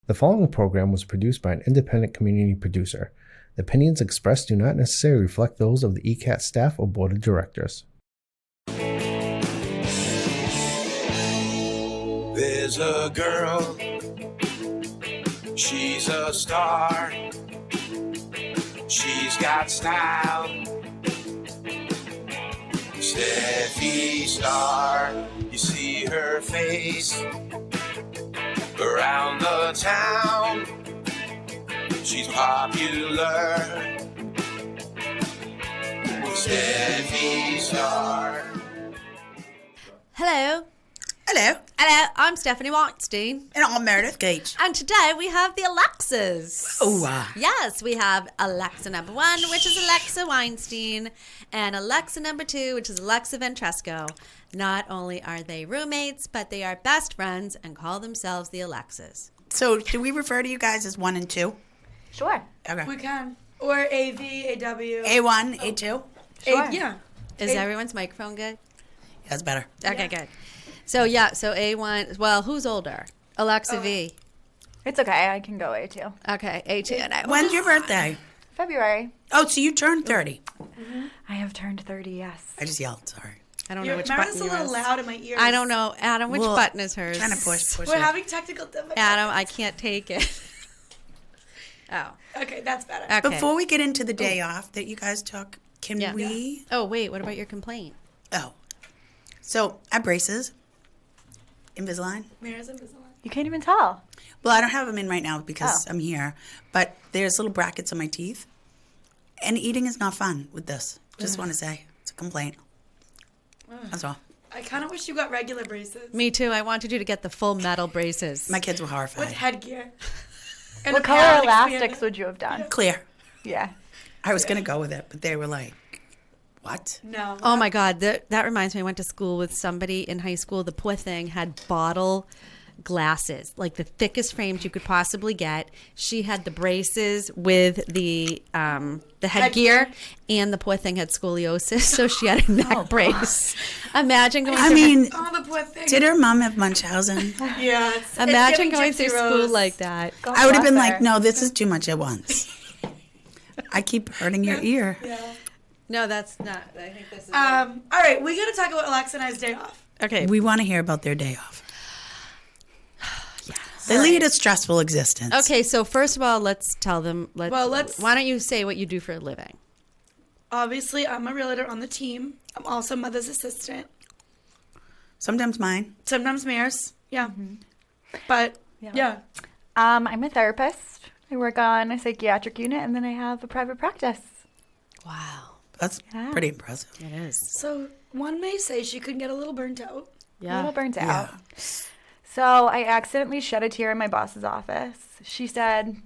The following program was produced by an independent community producer. The opinions expressed do not necessarily reflect those of the ECAT staff or board of directors. There's a girl, she's a star, she's got style, Steffi Star, you see her face around the town, she's popular, Steffi Star. Hello. Hello. Hello, I'm Stephanie Weinstein. And I'm Meredith Keach. And today we have the Alexas. Oh, Yes, we have Alexa number 1, which is Alexa Weinstein, and Alexa number 2, which is Alexa Ventresco. Not only are they roommates, but they are best friends and call themselves the Alexas. So, do we refer to you guys as 1 and 2? Sure. Okay. We can. Or AV, AW. A1, A2? Sure. Yeah. Is everyone's microphone good? That's better. Okay, good. So A1, well, who's older? Alexa V. It's okay. I can go A2. Okay, A2. And I When's your birthday? February. Oh, so you turned 30. Mm-hmm. I have turned 30, yes. I just yelled, sorry. I don't know which Meredith's button a little yours. loud in my ears. I don't know. Adam, which button is hers? Trying to push We're it. having technical difficulties. Adam, I can't take it. Oh. Okay, that's better. Okay. Before we get into the day off that you guys took, can Yeah. we... Oh, wait. What about your complaint? Oh. So, I have braces. Invisalign. Meredith's Invisalign. You can't even tell. Well, I don't have them in right now because I'm here. But there's little brackets on my teeth. And eating is not fun with this. Just want to say. It's a complaint. That's all. I kind of wish you got regular braces. Me too. I wanted you to get the full metal braces. My kids were horrified. With headgear. And What a color pad elastics expanded. would you have done? Clear. Yeah. I was going to go with it, but they were like, what? No. Oh my God. That reminds me. I went to school with somebody in high school. The poor thing had bottle glasses, like the thickest frames you could possibly get. She had the braces with the headgear, and the poor thing had scoliosis, so she had a neck brace. Imagine going. I through mean, Oh, the poor thing. did her mom have Munchausen? Yeah. Imagine giving going Gypsy through Rose. school like that. God I would have bless been her. like, no, this is too much at once. I keep hurting your ear. Yeah. No, that's not. I think this is. All right, we got to talk about Alexa and I's day off. Okay. We want to hear about their day off. They lead a stressful existence. Okay, so first of all, let's tell them. Why let's- don't you say what you do for a living? Obviously, I'm a realtor on the team. I'm also mother's assistant. Sometimes mine. Sometimes mayor's. Yeah. But, yeah. I'm a therapist. I work on a psychiatric unit, and then I have a private practice. Wow, That's Yeah. pretty impressive. it is. So one may say she could get a little burnt out. A little burnt Yeah. out. So I accidentally shed a tear in my boss's office. She said,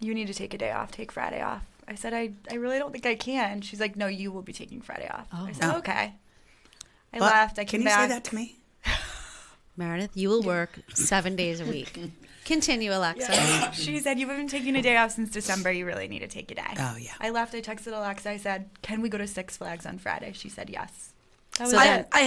you need to take a day off. Take Friday off. I said, I really don't think I can. She's like, no, you will be taking Friday off. I said, Oh. okay. I Well, left. I Can came you back. say that to me? Meredith, you will work 7 days a week. Continue, Alexa. She said, you haven't taken a day off since December. You really need to take a day. Oh, yeah. I left. I texted Alexa. I said, can we go to Six Flags on Friday? She said, yes. That was So it. then- I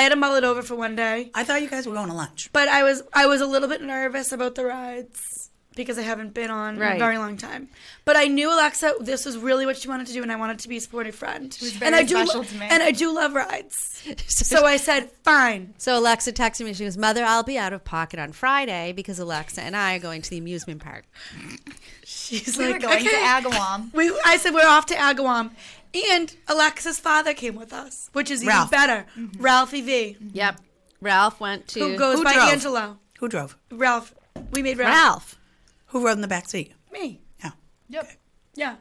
had to mull it over for one day. I thought you guys were going to lunch. But I was a little bit nervous about the rides because I haven't been on in Right. a very long time. But I knew Alexa, this was really what she wanted to do, and I wanted to be a supportive friend. was and very I do special to me. And I do love rides. So I said, fine. So Alexa texted me. She goes, Mother, I'll be out of pocket on Friday because Alexa and I are going to the amusement park. She's We like, were going to okay. Agawam. I said, we're off to Agawam. And Alexa's father came with us, which is even Ralph. better. Ralphie V, Yep. Ralph went to... who goes Who by drove? Angelo. Who drove? Ralph. We made Ralph. Ralph. Who rode in the back seat? Me. Yeah. Yep. Yeah.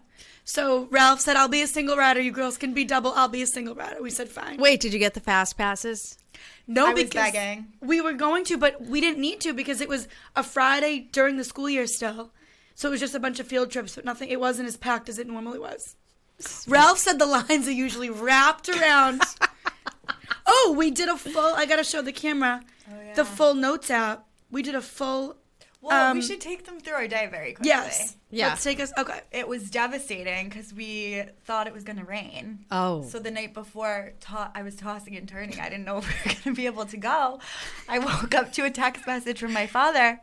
So Ralph said, I'll be a single rider. You girls can be double. I'll be a single rider. We said, fine. Wait, did you get the fast passes? No, I was because begging. we were going to, but we didn't need to because it was a Friday during the school year still. So it was just a bunch of field trips, but nothing. It wasn't as packed as it normally was. Ralph said the lines are usually wrapped around. Oh, we did a full, I got to show the camera, the full notes app. We did a full, Well, we should take them through our day very quickly. yes. Yeah. Let's take us, okay. It was devastating because we thought it was going to rain. Oh. So the night before, I was tossing and turning. I didn't know if we were going to be able to go. I woke up to a text message from my father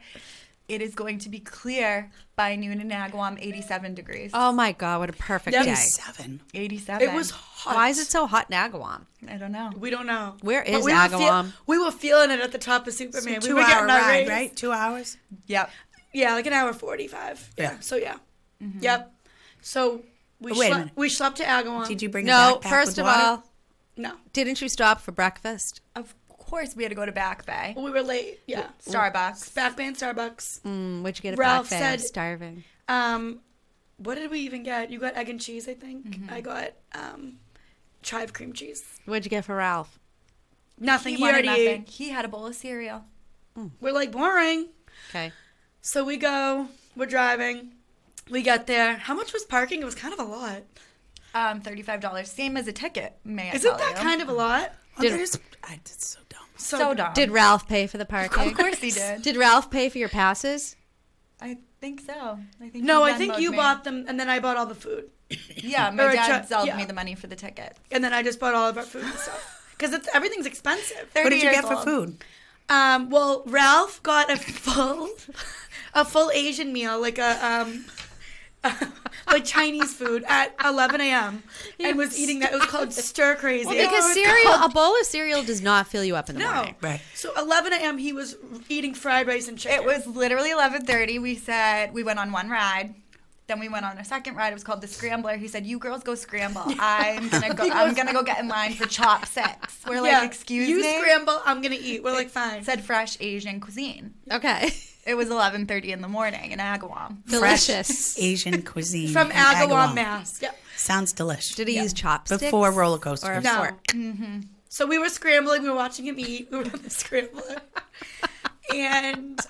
It is going to be clear by noon in Agawam, 87 degrees. Oh my God, what a perfect day. 87. 87. It was hot. Why is it so hot in Agawam? I don't know. We don't know. Where But is we were Agawam? we were feeling it at the top of Superman. We were 2 hour getting our ride, raise. right? 2 hours? Yep. Yeah, like an hour 45. Yeah. So yeah. Yep. So we Wait a minute. we slept to Agawam. Did you bring a No, backpack first with of water? all, No. didn't you stop for breakfast? Of course, we had to go to Back Bay. We were late. Yeah. Starbucks. Back Bay and Starbucks. What'd you get at Ralph Back Bay? I'm said- starving. What did we even get? You got egg and cheese, I think. I got chive cream cheese. What'd you get for Ralph? Nothing. He wanted already nothing. ate. He had a bowl of cereal. We're like boring. Okay. So we go. We're driving. We get there. How much was parking? It was kind of a lot. $35. Same as a ticket, may I Isn't tell that you. kind of a lot? It's so dumb. So dumb. Did Ralph pay for the parking? Of course he did. Did Ralph pay for your passes? I think so. I think No, he I think Venmo'd you me. bought them, and then I bought all the food. Yeah, Or my a dad sold yeah. me the money for the ticket. And then I just bought all of our food and stuff. Because everything's expensive. What did you 30 get for years old. food? Well, Ralph got a full Asian meal, like like Chinese food at 11 a.m. and was eating that. It was called stir crazy. Because a bowl of cereal does not fill you up in the No. morning. Right. So 11 a.m. he was eating fried rice and chicken. It was literally 11:30. We said we went on one ride. Then we went on a second ride. It was called the Scrambler. He said, "You girls go scramble. I'm gonna go. I'm gonna go get in line for chopsticks." We're like, "Excuse you me." scramble, I'm gonna eat. We're like, fine. It said fresh Asian cuisine. Okay. It was 11:30 in the morning in Agawam. Delicious. Asian cuisine. From in Agawam, Mass. Yep. Sounds delicious. Did he use chopsticks? Before roller coasters. Or a No. fork? So we were scrambling. We were watching him eat. We were on the scrambler. And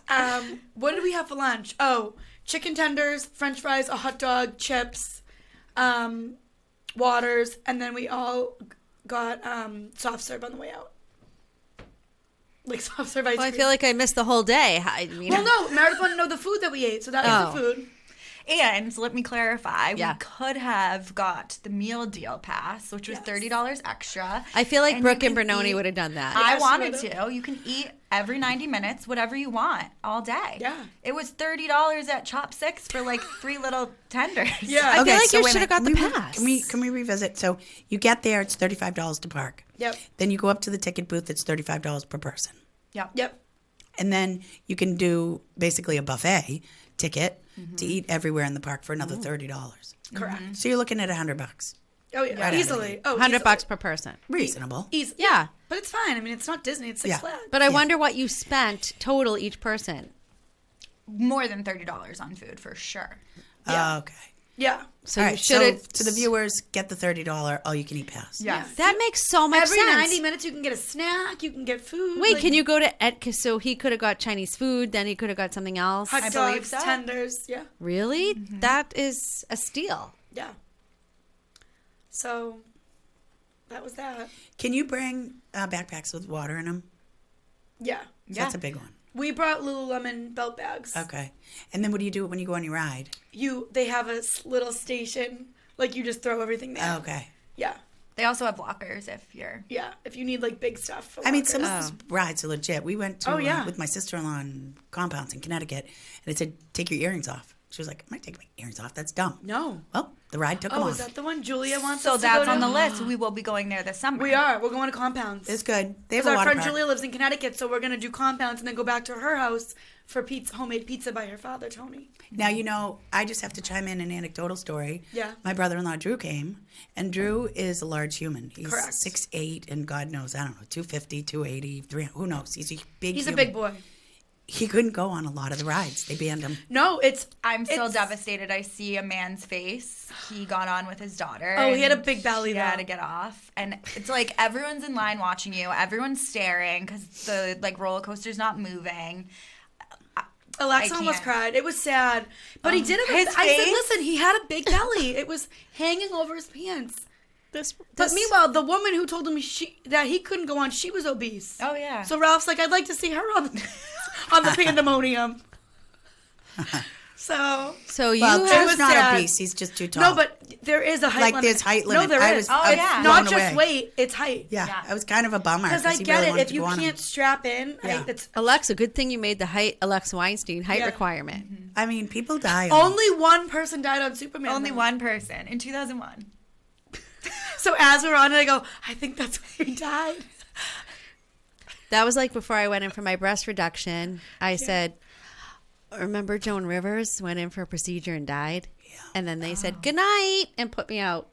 what did we have for lunch? Oh, chicken tenders, French fries, a hot dog, chips, waters, and then we all got soft serve on the way out. Like soft serve ice Well, I cream. feel like I missed the whole day. I mean, Well, no, Meredith wanted to know the food that we ate, so that was the food. And let me clarify, Yeah. we could have got the meal deal pass, which was $30 extra. I feel like And Brooke you and can Benoni eat- would have done that. I Yes, wanted you to. You can eat every 90 minutes, whatever you want, all day. Yeah. It was $30 at Chop Six for like 3 little tenders. Yeah. I feel like you wait a should have got minute. the Can we- pass. Can we revisit? So you get there, it's $35 to park. Yep. Then you go up to the ticket booth, it's $35 per person. Yep. And then you can do basically a buffet ticket to eat everywhere in the park for another $30. Correct. So you're looking at $100. Oh, yeah. Right Easily. Oh, $100 per person. Reasonable. Easy. Yeah. But it's fine. I mean, it's not Disney. It's Six Yeah. Flags. But I wonder what you spent total each person. More than $30 on food for sure. Okay. Yeah. So All you right. should So have. to the viewers, get the $30 all-you-can-eat pass. Yes. That makes so much Every sense. 90 minutes, you can get a snack. You can get food. Wait, like, can you go to Ed? So he could have got Chinese food, then he could have got something else. hot I believe dogs, so. tenders. Yeah. Really? That is a steal. Yeah. So that was that. Can you bring backpacks with water in them? Yeah. That's a big one. We brought Lululemon belt bags. Okay. And then what do you do when you go on your ride? They have a little station. Like you just throw everything there. Okay. Yeah. They also have lockers if you're. Yeah. If you need like big stuff. For I mean, lockers. some of these rides are legit. We went to Oh, yeah. with my sister-in-law in compounds in Connecticut, and it said, take your earrings off. She was like, I'm not taking my earrings off. That's dumb. No. Well, the ride took them Oh, off. is that the one Julia wants So us to that's go on to? the list. We will be going there this summer. We are. We're going to compounds. It's good. They have Because a our water friend park. Julia lives in Connecticut, so we're going to do compounds and then go back to her house for pizza, homemade pizza by her father, Tony. Now, you know, I just have to chime in an anecdotal story. Yeah. My brother-in-law, Drew, came, and Drew is a large human. He's Correct. 6'8", and God knows, I don't know, 250, 280, 300, who knows? He's a big He's a human. big boy. He couldn't go on a lot of the rides. They banned him. No, I'm still it's- devastated. I see a man's face. He got on with his daughter. Oh, he had a and big belly, He had though. to get off, and it's like everyone's in line watching you. Everyone's staring because the roller coaster's not moving. Alexa I almost can't. cried. It was sad. But he did it. His I said, face? listen, he had a big belly. It was hanging over his pants. This, But meanwhile, the woman who told him that he couldn't go on, she was obese. Oh yeah. So Ralph's like, I'd like to see her on the pandemonium. So you Well, have Joe's not sad. obese. He's just too tall. No, but there is a height like limit. there's height limit. No, there I is. was Not blown just away. weight, it's height. Yeah, I was kind of a bummer. Because I he get really it. wanted If to you go on him. can't strap in, Yeah. it's Alexa, good thing you made the Alexa Weinstein height Yeah. requirement. I mean, people die. only one person died on Superman. Only though. one person in 2001. So as we're on it, I go, I think that's why he died. That was like before I went in for my breast reduction. I said, remember Joan Rivers went in for a procedure and died? Yeah. And then they said, good night, and put me out.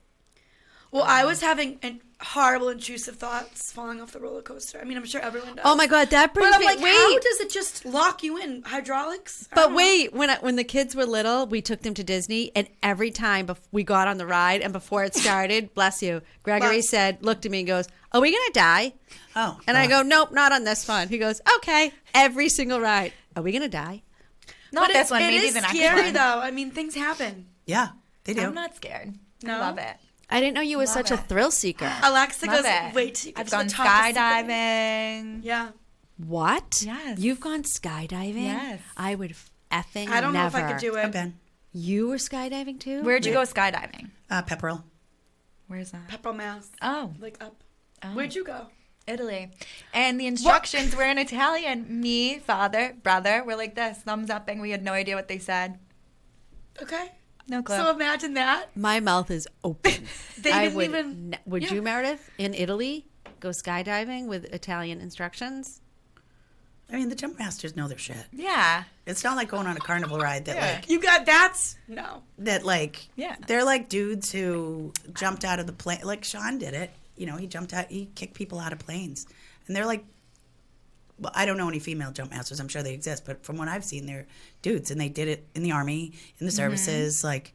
Well, I was having horrible intrusive thoughts falling off the roller coaster. I mean, I'm sure everyone does. Oh my God, that brings But I'm me, like, wait. how does it just lock you in? Hydraulics? I But don't know. wait, when the kids were little, we took them to Disney, and every time we got on the ride, and before it started, bless you, Gregory looked at me and goes, "Are we gonna die?" Oh, And I go, "Nope, not on this one." He goes, "Okay." Every single ride, are we gonna die? Not But this one, it maybe is the next scary, one. though. I mean, things happen. yeah, they do. I'm not scared. No? I love it. I didn't know you were Love such a it. thrill seeker. Alexa Love goes, it. wait till you get I've to the gone top of Superman. skydiving. Yeah. What? Yes. You've gone skydiving? Yes. I would effing I don't never. know if I could do I've it. been You were skydiving too? Where'd you go skydiving? Pepperell. Where's that? Pepperell, Mass. Oh, Like up. Where'd you go? Italy. And the instructions were in Italian. Me, father, brother were like this, thumbs upping. We had no idea what they said. Okay. No clue. So imagine that. My mouth is open. They I didn't would, even. Would yeah. you, Meredith, in Italy, go skydiving with Italian instructions? I mean, the jump masters know their shit. Yeah. It's not like going on a carnival ride that You got that's no. Yeah. they're like dudes who jumped out of the plane. Like Sean did it. You know, he kicked people out of planes, and they're like. Well, I don't know any female jump masters. I'm sure they exist, but from what I've seen, they're dudes, and they did it in the Army, in the services, like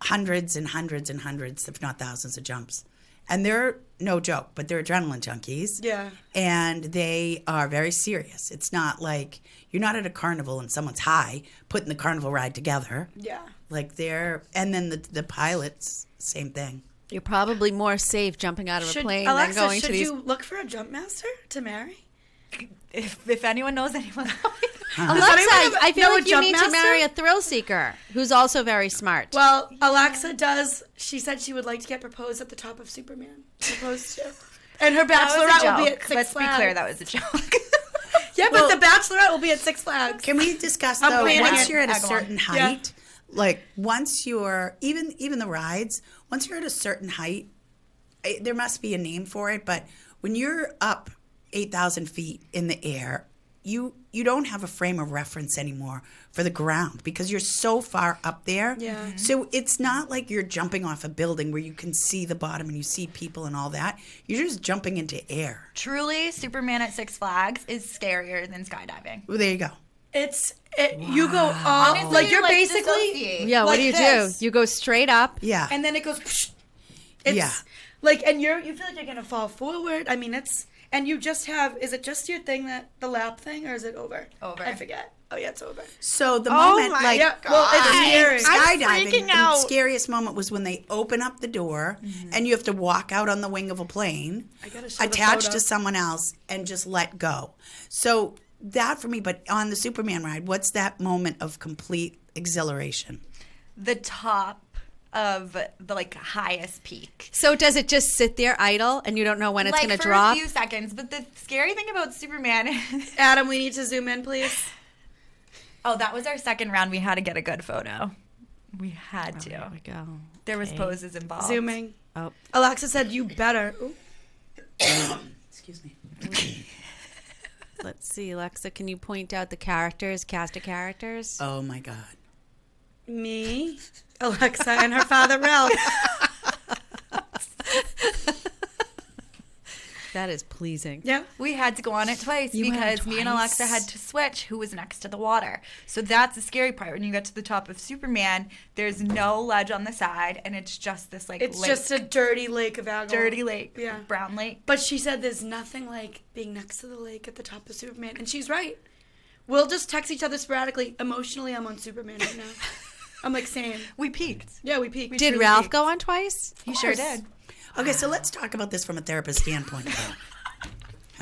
hundreds and hundreds and hundreds, if not thousands of jumps. And they're no joke, but they're adrenaline junkies. Yeah. And they are very serious. It's not like you're not at a carnival and someone's high putting the carnival ride together. Yeah. Like and then the pilots, same thing. You're probably more safe jumping out of a plane Alexa, than going should to these. you look for a jump master to marry? If anyone knows anyone. Alexa, anyone I feel know a like you jump need master? to marry a thrill seeker who's also very smart. Well, Alexa does. She said she would like to get proposed at the top of Superman. Proposed to. And her bachelorette will be at Six Let's Flags. be clear, that was a joke. Yeah, but the bachelorette will be at Six Flags. Can we discuss I'm though? planning Once it. you're at a Go on. certain height, like once you're even the rides, once you're at a certain height, there must be a name for it. But when you're up 8,000 feet in the air, you don't have a frame of reference anymore for the ground because you're so far up there. Yeah. So it's not like you're jumping off a building where you can see the bottom and you see people and all that. You're just jumping into air. Truly, Superman at Six Flags is scarier than skydiving. Well, there you go. You go all Honestly, like you're like, basically dissociate. yeah, what like do you this. do? You go straight up. Yeah. and then it goes. It's Yeah. like, and you feel like you're gonna fall forward. I mean, and you just have. Is it just your thing the lap thing, or is it over? Over. I forget. Oh yeah, it's over. So the moment, my like, Yeah. Well, it's scary. skydiving, the scariest moment was when they open up the door and you have to walk out on the wing of a plane, I gotta show the attached photo. to someone else, and just let go. So that for me, but on the Superman ride, what's that moment of complete exhilaration? The top of the highest peak. So does it just sit there idle and you don't know when it's going to for drop? a few seconds. But the scary thing about Superman is... Adam, we need to zoom in, please. Oh, that was our second round. We had to get a good photo. We had to. There we go. There was poses involved. Zooming. Oh, Alexa said, "You better." Ooh. Excuse me. let's see, Alexa. Can you point out the characters, cast of characters? Oh my God. Me, Alexa, and her father Ralph. That is pleasing. Yeah. We had to go on it twice You went because me and twice? Alexa had to switch who was next to the water. So that's the scary part. When you get to the top of Superman, there's no ledge on the side, and it's just this It's lake. just a dirty lake of alcohol. dirty lake, Yeah. brown lake. But she said there's nothing like being next to the lake at the top of Superman. And she's right. We'll just text each other sporadically. Emotionally, I'm on Superman right now. I'm like, same. We peaked. Yeah, we peaked. We Did truly Ralph peaked. go on twice? He sure did. Okay, so let's talk about this from a therapist standpoint. Though.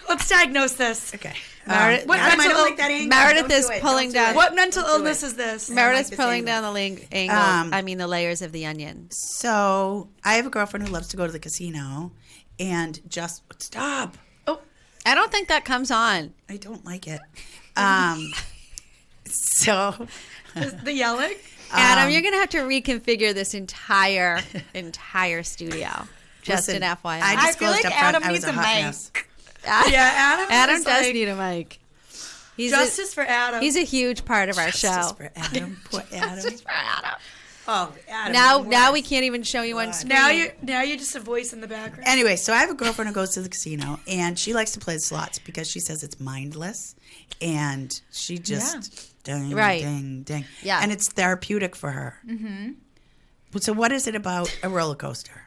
Let's diagnose this. Okay. What Adam, I mental- don't like that angle. Meredith Don't do is it. pulling Don't do down- it. What mental Don't do illness it. is this? Meredith's this pulling angle. down the angle. The layers of the onion. So I have a girlfriend who loves to go to the casino and just stop. I don't think that comes on. I don't like it. So The yelling? Adam, you're going to have to reconfigure this entire studio. Just listen, an FYI. I I feel disclosed like up front Adam I was needs a a hot mic. mess. Yeah, Adam is does like, need a mic. He's justice for Adam. he's a huge part of our Justice show. for Adam. Poor Adam. For Adam. Oh, Adam. Now even we worse. can't even show you on screen. now you're just a voice in the background. Anyway, so I have a girlfriend who goes to the casino, and she likes to play the slots because she says it's mindless, and she just ding, Right. ding, ding. Yeah. And it's therapeutic for her. Mm-hmm. So what is it about a roller coaster?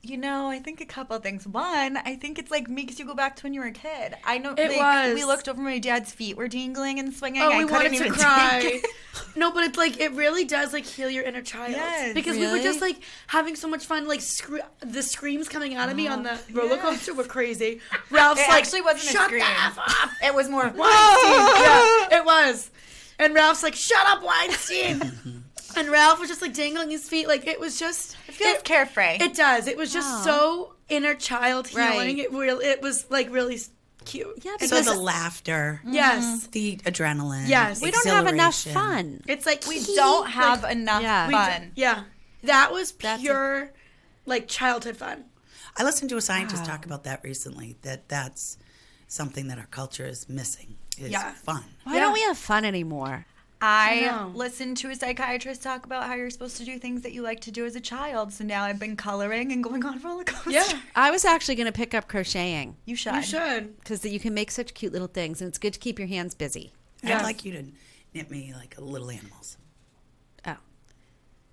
You know, I think a couple of things. One, I think it's like makes you go back to when you were a kid. I know It like, was. we looked over, my dad's feet were dingling and swinging. Oh, I we couldn't wanted to even cry. take it. No, but it's like it really does like heal your inner child. Yes. Because we were Really? just like having so much fun. Like the screams coming out of me on the roller coaster were crazy. Ralph's It like, actually wasn't shut a scream. the F up. It was more Yeah, it was. And Ralph's like, shut up, Weinstein. And Ralph was just like dangling his feet. Like it was just. It feels carefree. It does. It was just so inner child healing. Right. It was like really cute. Yeah, So because the laughter, Yes. the adrenaline. Yes. we don't have enough exhilaration. fun. It's like we don't have enough Yeah. fun. Yeah. That was That's pure like childhood fun. I listened to a scientist talk about that recently, that's something that our culture is missing, is Yeah. fun. Why don't we have fun anymore? I know. listened to a psychiatrist talk about how you're supposed to do things that you like to do as a child. So now I've been coloring and going on roller coasters. Yeah. I was actually going to pick up crocheting You should. You should. because you can make such cute little things, and it's good to keep your hands busy. Yes. I'd like you to knit me like little animals. Oh,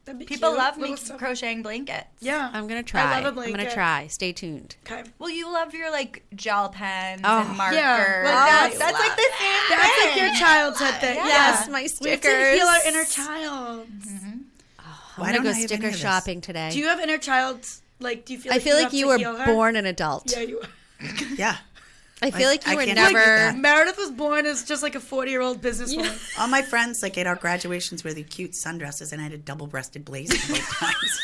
That'd be People cute. love Little making stuff. crocheting blankets. Yeah. I'm going to try. I love a I'm going to blanket. try. Stay tuned. Okay. Well, you love your like gel pens Oh. and markers. Yeah, like that's that's like the same That's thing. like your childhood thing. Yeah. Yes, my We have to stickers. heal our inner child. Why I'm don't going I to go have sticker any of this? shopping today. Do you have inner child? Like, do you feel I like feel you like have you to were heal her? born an adult. Yeah, you are. Yeah. I feel like you I were can't argue with never. that. Meredith was born as just like a 40-year-old businesswoman. All my friends, like at our graduations, wear the cute sundresses, and I had a double-breasted blazer both times.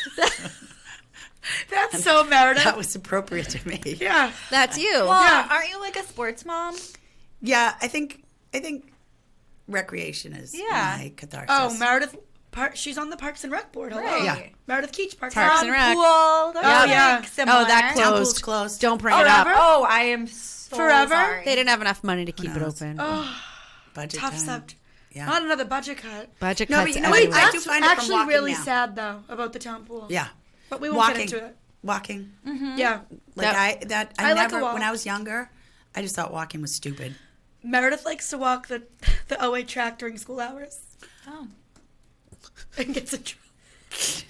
That's so Meredith. That was appropriate to me. Yeah. That's you. Well, Yeah. aren't you like a sports mom? Yeah, I think recreation is Yeah. my catharsis. Oh, Meredith. She's on the Parks and Rec board. Hello. Right. Yeah. Meredith Keach, Parks Parks and and Rec. Rec. Pool. Those Oh, are, yeah. like, similar. Oh, that Town closed. pool's closed. Don't bring it Forever? up. Oh, I am so Forever? sorry. They didn't have enough money to keep it knows? open. Budget Tough time. subject. Yeah. Not another budget cut. Budget No, cuts but you know what? everywhere. I do That's find it from actually walking really now. sad though about the town pool. Yeah. But we won't Walking. get into it. Walking. Yeah. Like That- I I like a never walk. when I was younger, I just thought walking was stupid. Meredith likes to walk the OA track during school hours. Oh. And gets in trouble.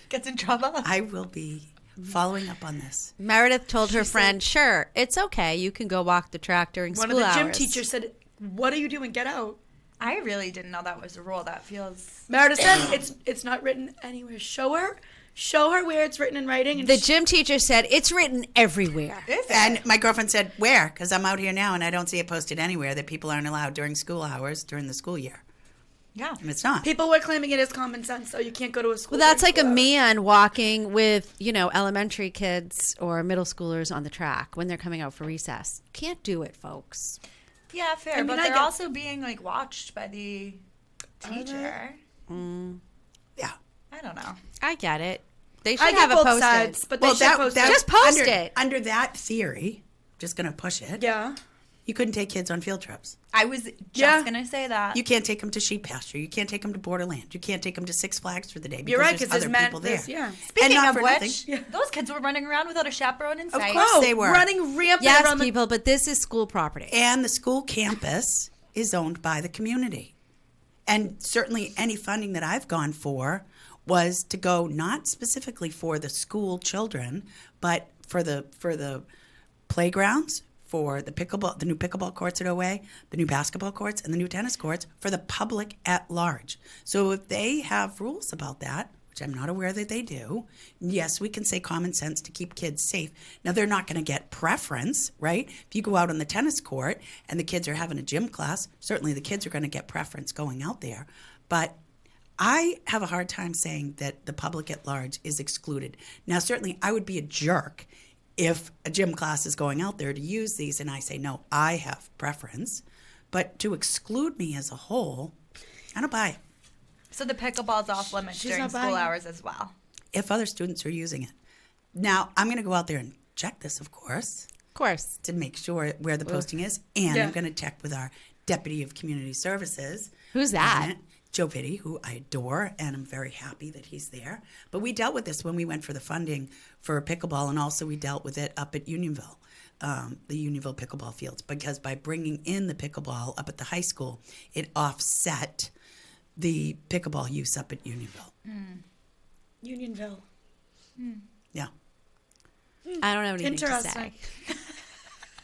Gets in trouble. I will be following up on this. Meredith told her friend, "Sure, it's okay. You can go walk the track during One school of the gym hours." teachers said, "What are you doing? Get out." I really didn't know that was a rule. That feels. Meredith said, "It's not written anywhere. Show her where it's written in writing." And The gym teacher said, "It's written everywhere." And my girlfriend said, "Where?" Because I'm out here now and I don't see it posted anywhere that people aren't allowed during school hours during the school year. Yeah. And it's not. people were claiming it is common sense, so you can't go to a school. Well, that's during like a school hours. man walking with, elementary kids or middle schoolers on the track when they're coming out for recess. Can't do it, folks. Yeah, fair. mean, but I they're get- also being like watched by the teacher. Yeah. I don't know. I get it. They should I have get it both posted. sides, but they should post it. Just post under, it. Under that theory, just going to push it. Yeah. You couldn't take kids on field trips. I was just Yeah. gonna say that. You can't take them to sheep pasture. You can't take them to Borderland. You can't take them to Six Flags for the day because You're right, there's 'cause there's other men- people there. there's- yeah. Speaking and not of for which, nothing. those kids were running around without a chaperone in sight. course. they were. running rampant Yes, around people, but this is school property. And the school campus is owned by the community. And certainly any funding that I've gone for was to go not specifically for the school children, but for the playgrounds, for the new pickleball courts at OA, the new basketball courts, and the new tennis courts for the public at large. So if they have rules about that, which which I'm not aware that they do. Yes, we can say common sense to keep kids safe. Now, they're not going to get preference, right? If you go out on the tennis court and the kids are having a gym class, certainly the kids are going to get preference going out there. But I have a hard time saying that the public at large is excluded. Now, certainly I would be a jerk if a gym class is going out there to use these and I say, no, I have preference. But to exclude me as a whole, I don't buy it. So the pickleball's off limits during not school buying it. hours as well. If other students are using it. Now, I'm going to go out there and check this, of course, to make sure where the posting is. And Yeah. I'm going to check with our Deputy of Community Services. Who's that? on it, Joe Pitti, who I adore, and I'm very happy that he's there. But we dealt with this when we went for the funding for pickleball, and also we dealt with it up at Unionville, the Unionville pickleball fields, because by bringing in the pickleball up at the high school, it offset the pickleball use up at Unionville. Unionville. Yeah. I don't have anything to Interesting. say.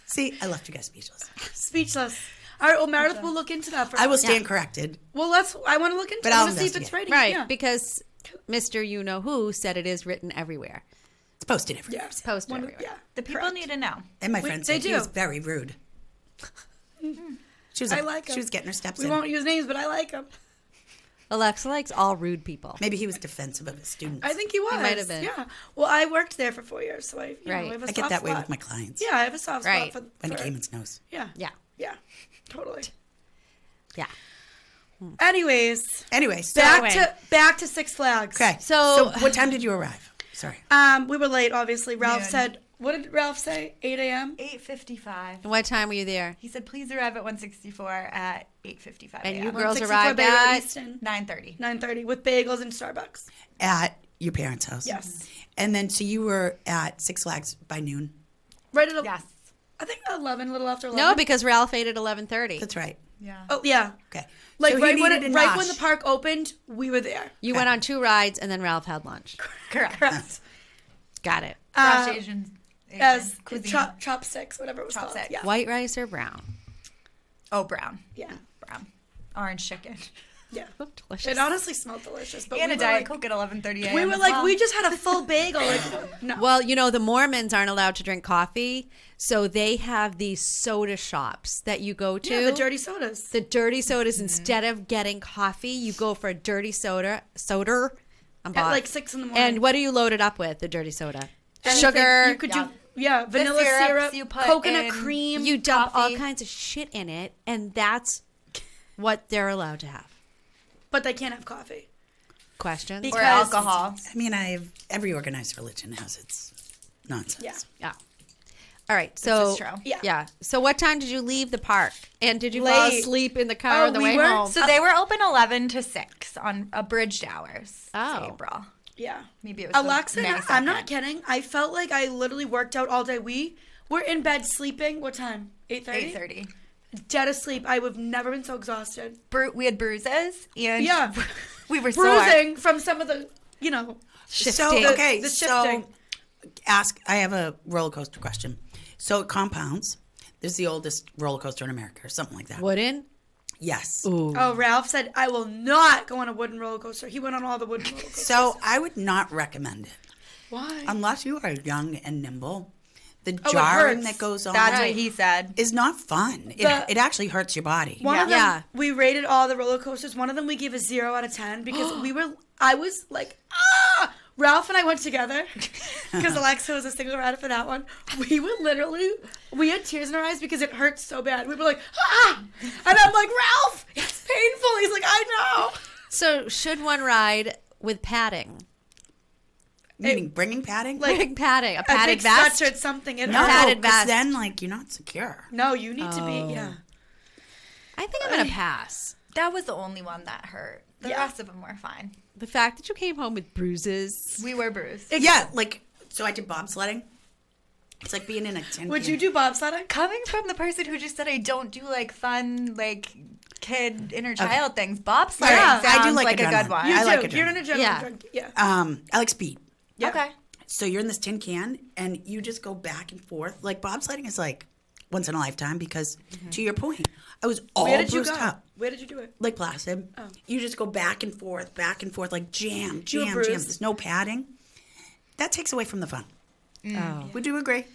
See, I left you guys speechless. Speechless. All right, well, Meredith will look into that for I will us. stand corrected. Well, I want to look into But it. I I'll want to see if it's investigate. right. Right, Yeah. because Mr. You-Know-Who said it is written everywhere. It's posted everywhere. Yeah. It's posted everywhere. Yeah. The people Correct. need to know. And my We- friend they said he do. was very rude. She was I like she him. was getting her steps We in. won't use names, but I like him. Alexa likes all rude people. Maybe he was defensive of his students. I think he was. might have been. Yeah. Well, I worked there for 4 years, so I, Right. I have a I soft get that way spot. with my clients. Yeah, I have a soft Right. spot for Wendy Kamen's nose. Yeah. Yeah. Yeah. Totally. Yeah. Anyways, Anyway, so back to Six Flags. okay. So- So what time did you arrive? Sorry. We were late, obviously. Ralph Noon. said, what did Ralph say? 8 a.m.? 8:55. And what time were you there? He said, please arrive at 164 at 8:55 And you a.m. girls 164 arrived Bay Road, at Easton. 9:30. 9:30 with bagels and Starbucks. At your parents' house. Yes. And then so you were at Six Flags by noon. Right at Yes. I think 11, a little after 11. No, because Ralph ate at 11:30. That's right. Yeah. Oh, yeah. Okay. Like So he right when needed a right when nosh. the park opened, we were there. You went on 2 rides, and then Ralph had lunch. Correct. Correct. Got it. Fresh Asian As cuisine. chopsticks, whatever it was called. Chopsticks. Yeah. White rice or brown? Oh, brown. Yeah. Brown. Orange chicken. Yeah. Delicious. It honestly smelled delicious. But And we a were Diet like, Coke at 11:30 a.m. we were as like, well. we just had a full bagel. Like, no. Well, you know, the Mormons aren't allowed to drink coffee, so they have these soda shops that you go to. Yeah, the dirty sodas. The dirty sodas, instead of getting coffee, you go for a dirty soda. I'm At like 6 in the morning. And what do you load it up with, the dirty soda? Anything. Sugar. You could do, vanilla syrups syrup, you put coconut in. cream. You dump all coffee. kinds of shit in it, and that's what they're allowed to have. but they can't have coffee. Questions? Because- Or alcohol. I mean, every organized religion has its nonsense. Yeah. Yeah. All right. So is true. Yeah. So what time did you leave the park? And did you fall Late. asleep in the car Oh, on the we way were- home? So they were open 11 to 6 on abridged hours. Oh. April. Yeah. Maybe it was Alexa, May I'm not 2nd. kidding. I felt like I literally worked out all day. We were in bed sleeping. What time? 8:30? 8:30. Dead asleep. I've never been so exhausted. We had bruises and Yeah. we were sore. Bruising from some of the, Shifting. So okay, The so shifting. I have a roller coaster question. So at Compounds, there's the oldest roller coaster in America, or something like that. Wooden? Yes. Oh, Ralph said, I will not go on a wooden roller coaster. He went on all the wooden roller coasters. So I would not recommend it Why? unless you are young and nimble. The it jarring hurts. that goes on That's what he said. is not fun. It actually hurts your body. One of them, Yeah. we rated all the roller coasters. One of them we gave a 0 out of 10 because I was like, Ralph and I went together because Alexa was a single rider for that one. We had tears in our eyes because it hurt so bad. We were like, And I'm like, Ralph, it's painful. He's like, I know. So should one ride with padding? Meaning bringing padding? Like, Big padding, a a padded big vest. sweatshirt, something. It no, hurt. padded 'cause vest. then you're not secure. No, you need to be, yeah. I think I'm gonna pass. That was the only one that hurt. The Yeah. rest of them were fine. The fact that you came home with bruises. We were bruised. Yeah, so I did bobsledding. It's like being in a tin Would can. you do bobsledding? Coming from the person who just said I don't do fun kid inner child things, bobsledding Yeah. sounds I do like like a adrenaline. good one. You I do. like adrenaline. You're an adrenaline Yeah. junkie. Yeah. I like speed. Yeah. Okay. So you're in this tin can and you just go back and forth. Like bobsledding is like once in a lifetime because, to your point, I was all Where did you bruised go? up. Where did you do it? Like Placid. Oh. You just go back and forth, like jam. You were bruised? There's no padding. That takes away from the fun. Oh. Would you agree?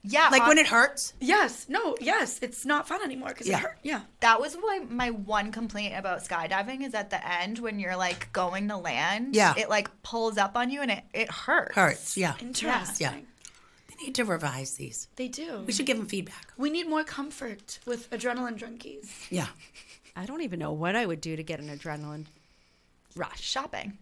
Yeah. Like when it hurts? Yes. No. Yes. It's not fun anymore because Yeah. it hurt. Yeah. That was my one complaint about skydiving is at the end when you're like going to land, Yeah. it like pulls up on you and it hurts. Hurts, yeah. Interesting. Yeah. They need to revise these. They do. We should give them feedback. We need more comfort with adrenaline junkies. Yeah. I don't even know what I would do to get an adrenaline rush. Shopping.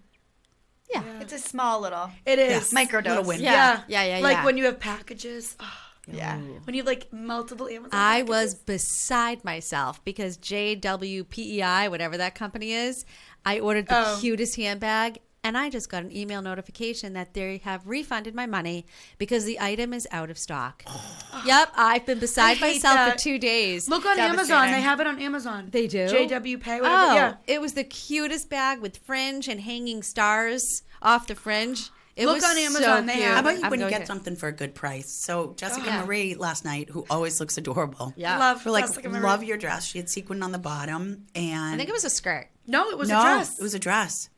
Yeah. It's a small little It is. microdose. Little win. Yeah. Yeah. Like when you have packages. Oh, Yeah. when you have like multiple Amazon I packages. was beside myself because JWPEI, whatever that company is, I ordered the cutest handbag and I just got an email notification that they have refunded my money because the item is out of stock. Yep, I've been beside hate myself that. for 2 days. Look on Amazon. Devastating. They have it on Amazon. They do? JW Pay, whatever. Oh, Yeah. it was the cutest bag with fringe and hanging stars off the fringe. It Look was on Amazon, they So cute. have How about you I'm when you going get to- something for a good price? So Jessica Yeah. Marie last night, who always looks adorable. Yeah. Love. We're like, Jessica Marie. love your dress. She had sequin on the bottom. And I think it was a skirt. No, it was no, a dress. it was a dress.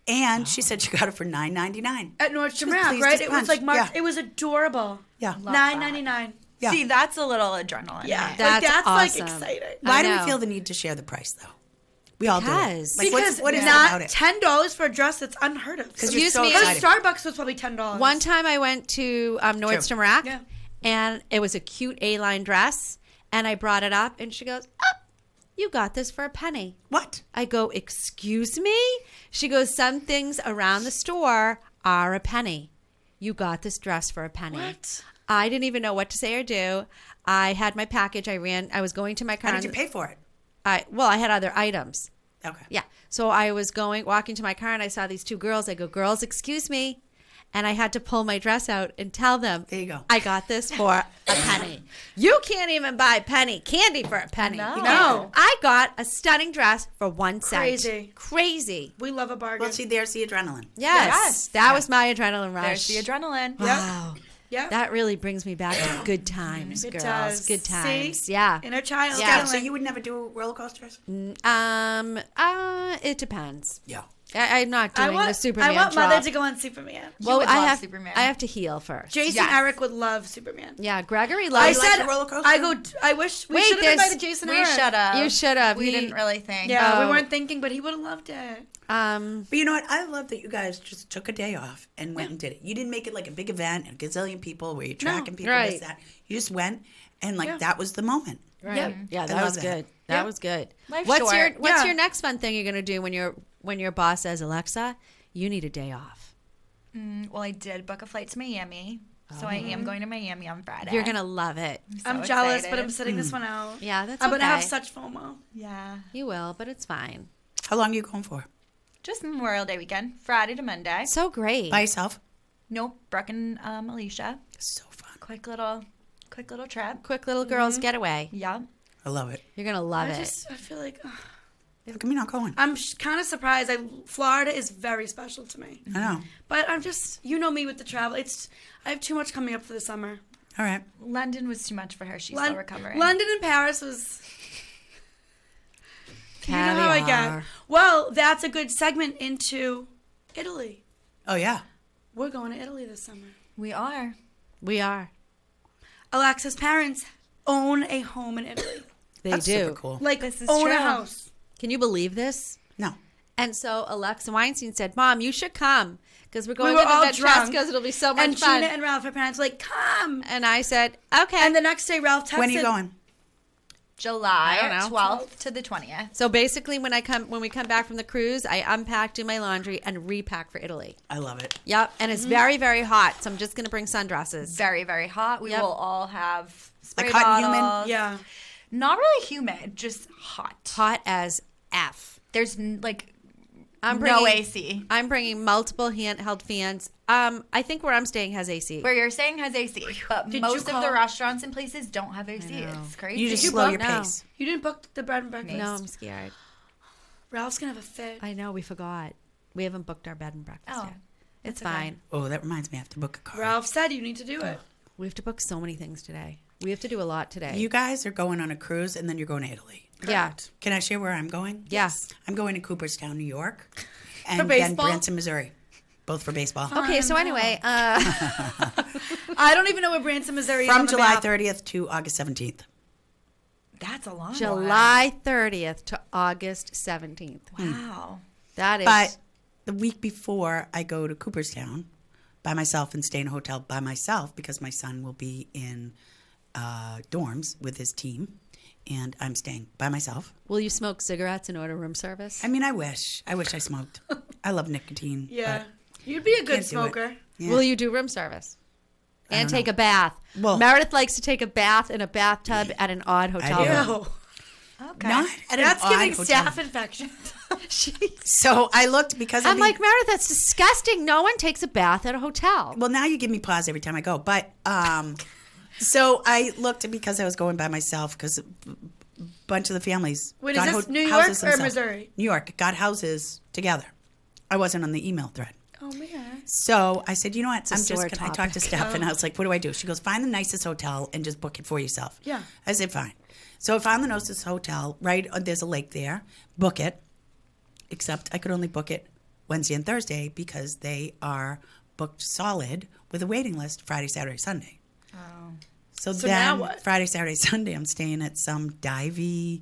And she said she got it for $9.99. At Nordstrom was Rack, pleased right? as It was punch. like March. Yeah. It was adorable. Yeah. $9.99. Yeah. See, that's a little adrenaline. Yeah. Right? That's like, that's awesome. like exciting. Why I do we know. feel the need to share the price, though? We all do. Because- Like, Because what is it not about it? $10 for a dress that's unheard of. Because you're Excuse so me, Her excited. Starbucks was probably $10. One time I went to Nordstrom Rack, Yeah. and it was a cute A-line dress, and I brought it up, and she goes, "Oh, you got this for a penny." What? I go, "Excuse me?" She goes, "Some things around the store are a penny. You got this dress for a penny." What? I didn't even know what to say or do. I had my package. I was going to my car. How did you pay for it? I had other items. Okay. Yeah. So I was walking to my car and I saw these two girls. I go, "Girls, excuse me." And I had to pull my dress out and tell them, There you go. I got this for a penny. You can't even buy penny candy for a penny. No. You No. can't. I got a stunning dress for 1 cent. Crazy. Crazy. We love a bargain. Well, see, there's the adrenaline. Yes. That was my adrenaline rush. There's the adrenaline. Wow. yeah. That really brings me back to good times, It girls. does. Good times. See? Yeah. Inner child. Yeah. So you would never do roller coasters? It depends. Yeah. I'm not doing the Superman I want drop. Mother to go on Superman. Well, would I love have Superman. I have to heal first. Jason Yes. Eric would love Superman. Yeah, Gregory I loves. like said, the roller coaster? I wish we Wait, should have there's- invited Jason We Eric. should have. You should have. We He- didn't really think. Yeah, we Oh. weren't thinking, but he would have loved it. But you know what? I love that you guys just took a day off and went and did it. You didn't make it like a big event and a gazillion people where you're tracking people, Right. this, that. You just went and Yeah. that was the moment. Right. Yep. Yeah, I that love was that. good. That Yep. was good. Life's What's short. your Yeah. next fun thing you're gonna do when your boss says, "Alexa, you need a day off"? Well, I did book a flight to Miami, so I am going to Miami on Friday. You're gonna love it. I'm so jealous, excited. but I'm sitting this one out. Yeah, that's I'm gonna have okay. such FOMO. Yeah. You will, but it's fine. How long are you going for? Just Memorial Day weekend, Friday to Monday. So great. By yourself? Nope, Brooke and Alicia. So fun. Quick little trip. Quick little girls getaway. Yep. I love it. You're gonna love I it. just, I feel like How come you're not going? I'm kind of surprised. Florida is very special to me, I know. but I'm just, you know me with the travel. I have too much coming up for the summer. All right. London was too much for her. She's still recovering. London and Paris was. You know how I Caviar. get. Well, that's a good segment into Italy. Oh, yeah. We're going to Italy this summer. We are. We are. Alexa's parents own a home in Italy. They That's do. super cool. Like, This is own true. a house. Can you believe this? No. And so Alexa Weinstein said, "Mom, you should come because we're going were to the all Ventresco drunk. because it'll be so much And fun." Gina and Ralph, her parents, were like, come. And I said, "Okay." And the next day, Ralph texted. When are you going? July I don't know. 12th to the 20th. So basically, when we come back from the cruise, I unpack, do my laundry, and repack for Italy. I love it. Yep, and it's very, very hot. So I'm just gonna bring sundresses. Very, very hot. We Yep. will all have spray Like hot and humid? bottles. Yeah. Not really humid, just hot. Hot as F. There's like I'm no bringing, AC. I'm bringing multiple handheld fans. I think where I'm staying has AC. Where you're staying has AC, but Did you most of call- the restaurants and places don't have AC. know. It's crazy. You just you slow book? your No. pace. You didn't book the bread and breakfast. No, I'm scared. Ralph's going to have a fit. I know we forgot. We haven't booked our bed and breakfast Oh, yet. It's that's okay. fine. Oh, that reminds me. I have to book a car. Ralph said you need to do it. We have to book so many things today. We have to do a lot today. You guys are going on a cruise, and then you're going to Italy. Yeah. Can I share where I'm going? Yes. I'm going to Cooperstown, New York, and For then baseball? Branson, Missouri. Both for baseball. Okay, so anyway, I don't even know where Branson, Missouri is From on the July map. 30th to August 17th. That's a long July 30th to August 17th. Wow. That is. But the week before, I go to Cooperstown by myself and stay in a hotel by myself because my son will be in dorms with his team, and I'm staying by myself. Will you smoke cigarettes and order room service? I mean, I wish I smoked. I love nicotine. Yeah. but You'd be a good can't do it. smoker. Yeah. Will you do room service? And don't take know. a bath. Well- Meredith likes to take a bath in a bathtub at an odd hotel do. room. Ew. Okay. Not at That's an odd giving hotel. staph infection. So I looked because I'm like, Meredith, that's disgusting. No one takes a bath at a hotel. well, now you give me pause every time I go. But so I looked because I was going by myself because a bunch of the families. Wait, got is this New York houses or themselves. Missouri? New York got houses together. I wasn't on the email thread. Oh, man. So I said, you know what? a I'm just sore going to I talked to topic. Steph and I was like, what do I do? She goes, find the nicest hotel and just book it for yourself. Yeah. I said, fine. So I found the nicest hotel, right? There's a lake there. Book it. Except I could only book it Wednesday and Thursday because they are booked solid with a waiting list Friday, Saturday, Sunday. Oh. So So then now what? Friday, Saturday, Sunday, I'm staying at some divey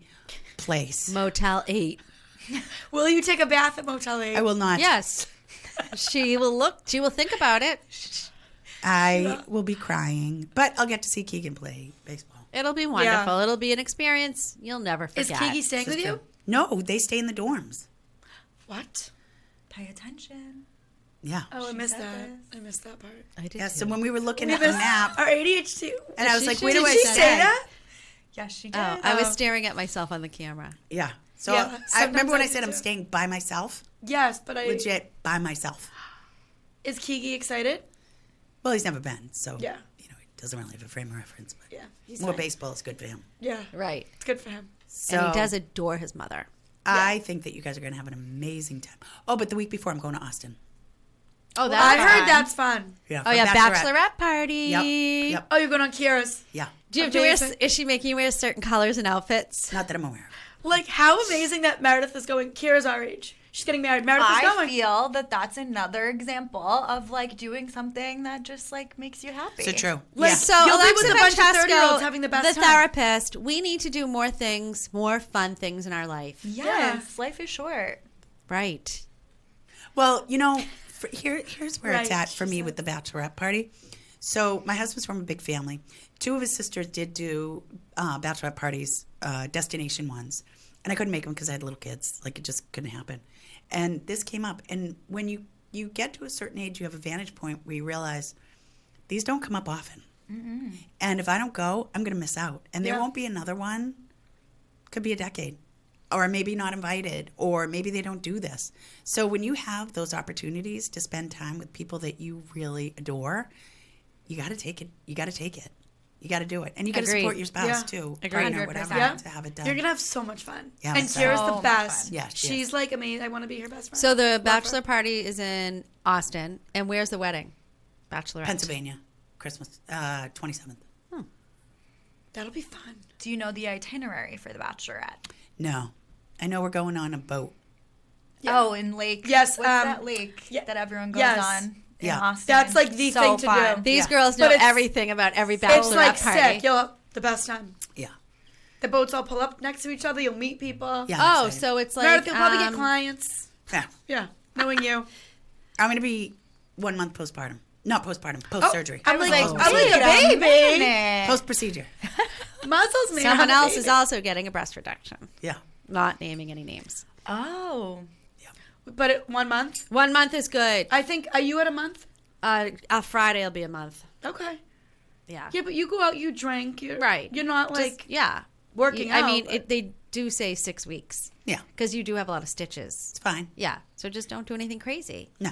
place. Motel 8. Will you take a bath at Motel 8? I will not. Yes. She will think about it. I will be crying, but I'll get to see Keegan play baseball. It'll be wonderful. It'll be an experience you'll never Is forget. Kiki staying with you? No, they stay in the dorms. What? Pay attention. Yeah. Oh, I missed said that. this. I missed that part. I did Yeah, too. so when we were looking We at the missed map, our ADHD. and I was She like, should- where do Did I she say say that? Yes, she did. Oh, I was staring at myself on the camera. Yeah. So Yeah, I sometimes remember when I I said do I'm too. staying by myself, Yes, but I. legit by myself. Is Kiki excited? Well, he's never been, so Yeah. you know, he doesn't really have a frame of reference. But Yeah. He's more fine. baseball is good for him. Yeah. Right. It's good for him. So And he does adore his mother. I think that you guys are going to have an amazing time. Oh, but the week before I'm going to Austin. Oh, I heard that's fun. Yeah. Oh, for yeah, bachelorette party. Yep. Yep. Oh, you're going on Kiara's. Yeah. Do you have to wear, Amazing. is she making you wear certain colors and outfits? Not that I'm aware of. Like, how amazing that Meredith is going. Kiara's our age. She's getting married. Meredith is I going. feel that that's another example of like doing something that just like makes you happy. So true. Like, yeah. So You'll be Alexa with a bunch of Ventresco, 30-year-olds having the best time. therapist, we need to do more things, more fun things in our life. Yes, life is short. Right. Well, you know, here's where it's Right, at for me with the bachelorette party. So my husband's from a big family. Two of his sisters did do bachelorette parties, destination ones. And I couldn't make them because I had little kids. Like, it just couldn't happen. And this came up. And when you get to a certain age, you have a vantage point where you realize these don't come up often. Mm-mm. And if I don't go, I'm going to miss out. And there Yeah. won't be another one. Could be a decade. Or maybe not invited. Or maybe they don't do this. So when you have those opportunities to spend time with people that you really adore, you got to take it. You got to take it. You got to do it. And you got to Agreed. support your spouse, Yeah. too. Agreed. Partner, whatever, 100%. to have it done. You're going to have so much fun. Yeah, and I'm Kiara's so the much best. fun. Yeah, she She's is. like amazing. I want to be her best friend. So the Love her. bachelor party is in Austin. And where's the wedding? Bachelorette. Pennsylvania, Christmas, 27th. That'll be fun. Do you know the itinerary for the Bachelorette? No. I know we're going on a boat. Yeah. Oh, in Lake. Yes, What's that lake yeah, that everyone goes yes. on in Yeah. Austin? That's, like, the So thing to fun. do. These Yeah. girls know But it's- everything about every bachelorette It's like party. sick. You'll have the best time. Yeah. The boats all pull up next to each other. You'll meet people. Yeah. I'm Oh, excited. so it's like Meredith, you'll probably get clients. Yeah. Yeah, knowing you. I'm going to be 1 month postpartum. Not postpartum, post-surgery. I'm like, Oh, I'm like wait a baby. minute. Post-procedure. Muzzles me. Someone I'm a else baby. is also getting a breast reduction. Yeah. Not naming any names. Oh. But 1 month. 1 month is good. I think. Are you at a month? Friday will be a month. Okay. Yeah. Yeah, but you go out, you drink. You're, Right. You're not Just- like yeah. working I out. mean, but- they do say 6 weeks Yeah. because you do have a lot of stitches. It's fine. Yeah. So just don't do anything crazy. No.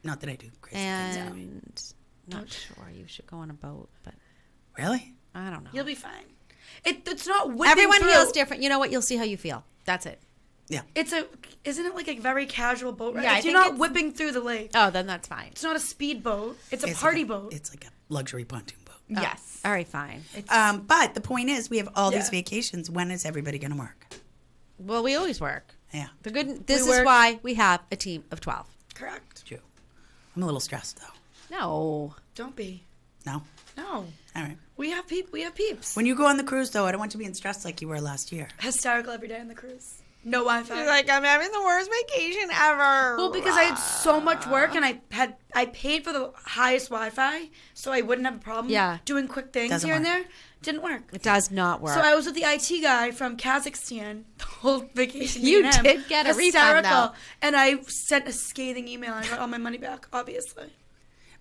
Not that I do crazy things. And not sure you should go on a boat, but Really? I don't know. You'll be fine. It's not whipping Everyone through. feels different. You know what? You'll see how you feel. That's it. Yeah. Isn't it like a very casual boat ride? Yeah, I You're think not it's- whipping through the lake. Oh, then that's fine. It's not a speed boat. It's a It's party like boat. It's like a luxury pontoon boat. Yes. All right, fine. But the point is, we have all these Yeah. vacations. When is everybody going to work? Well, we always work. Yeah, This is work. why we have a team of 12. Correct. true. I'm a little stressed though. No. Don't be. No, No. all right. We have peeps. When you go on the cruise, though, I don't want you being stressed like you were last year. Hysterical every day on the cruise. No Wi-Fi. I'm having the worst vacation ever. Well, because I had so much work and I paid for the highest Wi-Fi, so I wouldn't have a problem doing quick things Doesn't here and work. there. Didn't work. It does not work. So I was with the IT guy from Kazakhstan the whole vacation. You me and him. did get a refund, though. And I sent a scathing email. I got all my money back, obviously.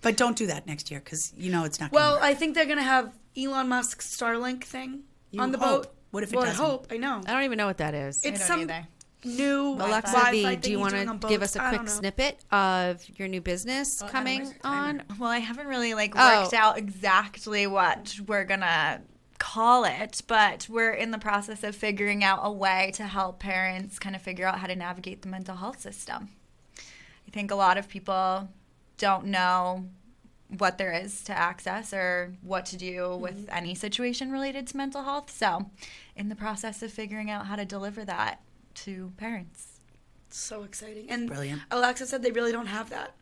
But don't do that next year because you know it's not going to Well, work. I think they're going to have Elon Musk's Starlink thing on the hope. boat. What if it well, doesn't? I hope. I know. I don't even know what that is. It's don't some either. new Alexa Wi-Fi V, thing do you he's want doing on to give boats. us a I quick don't know. snippet of your new business coming on? Well, I haven't really worked Oh. out exactly what we're gonna call it, but we're in the process of figuring out a way to help parents kind of figure out how to navigate the mental health system. I think a lot of people don't know what there is to access or what to do with any situation related to mental health. So, in the process of figuring out how to deliver that to parents. So exciting. And Brilliant. Alexa said they really don't have that.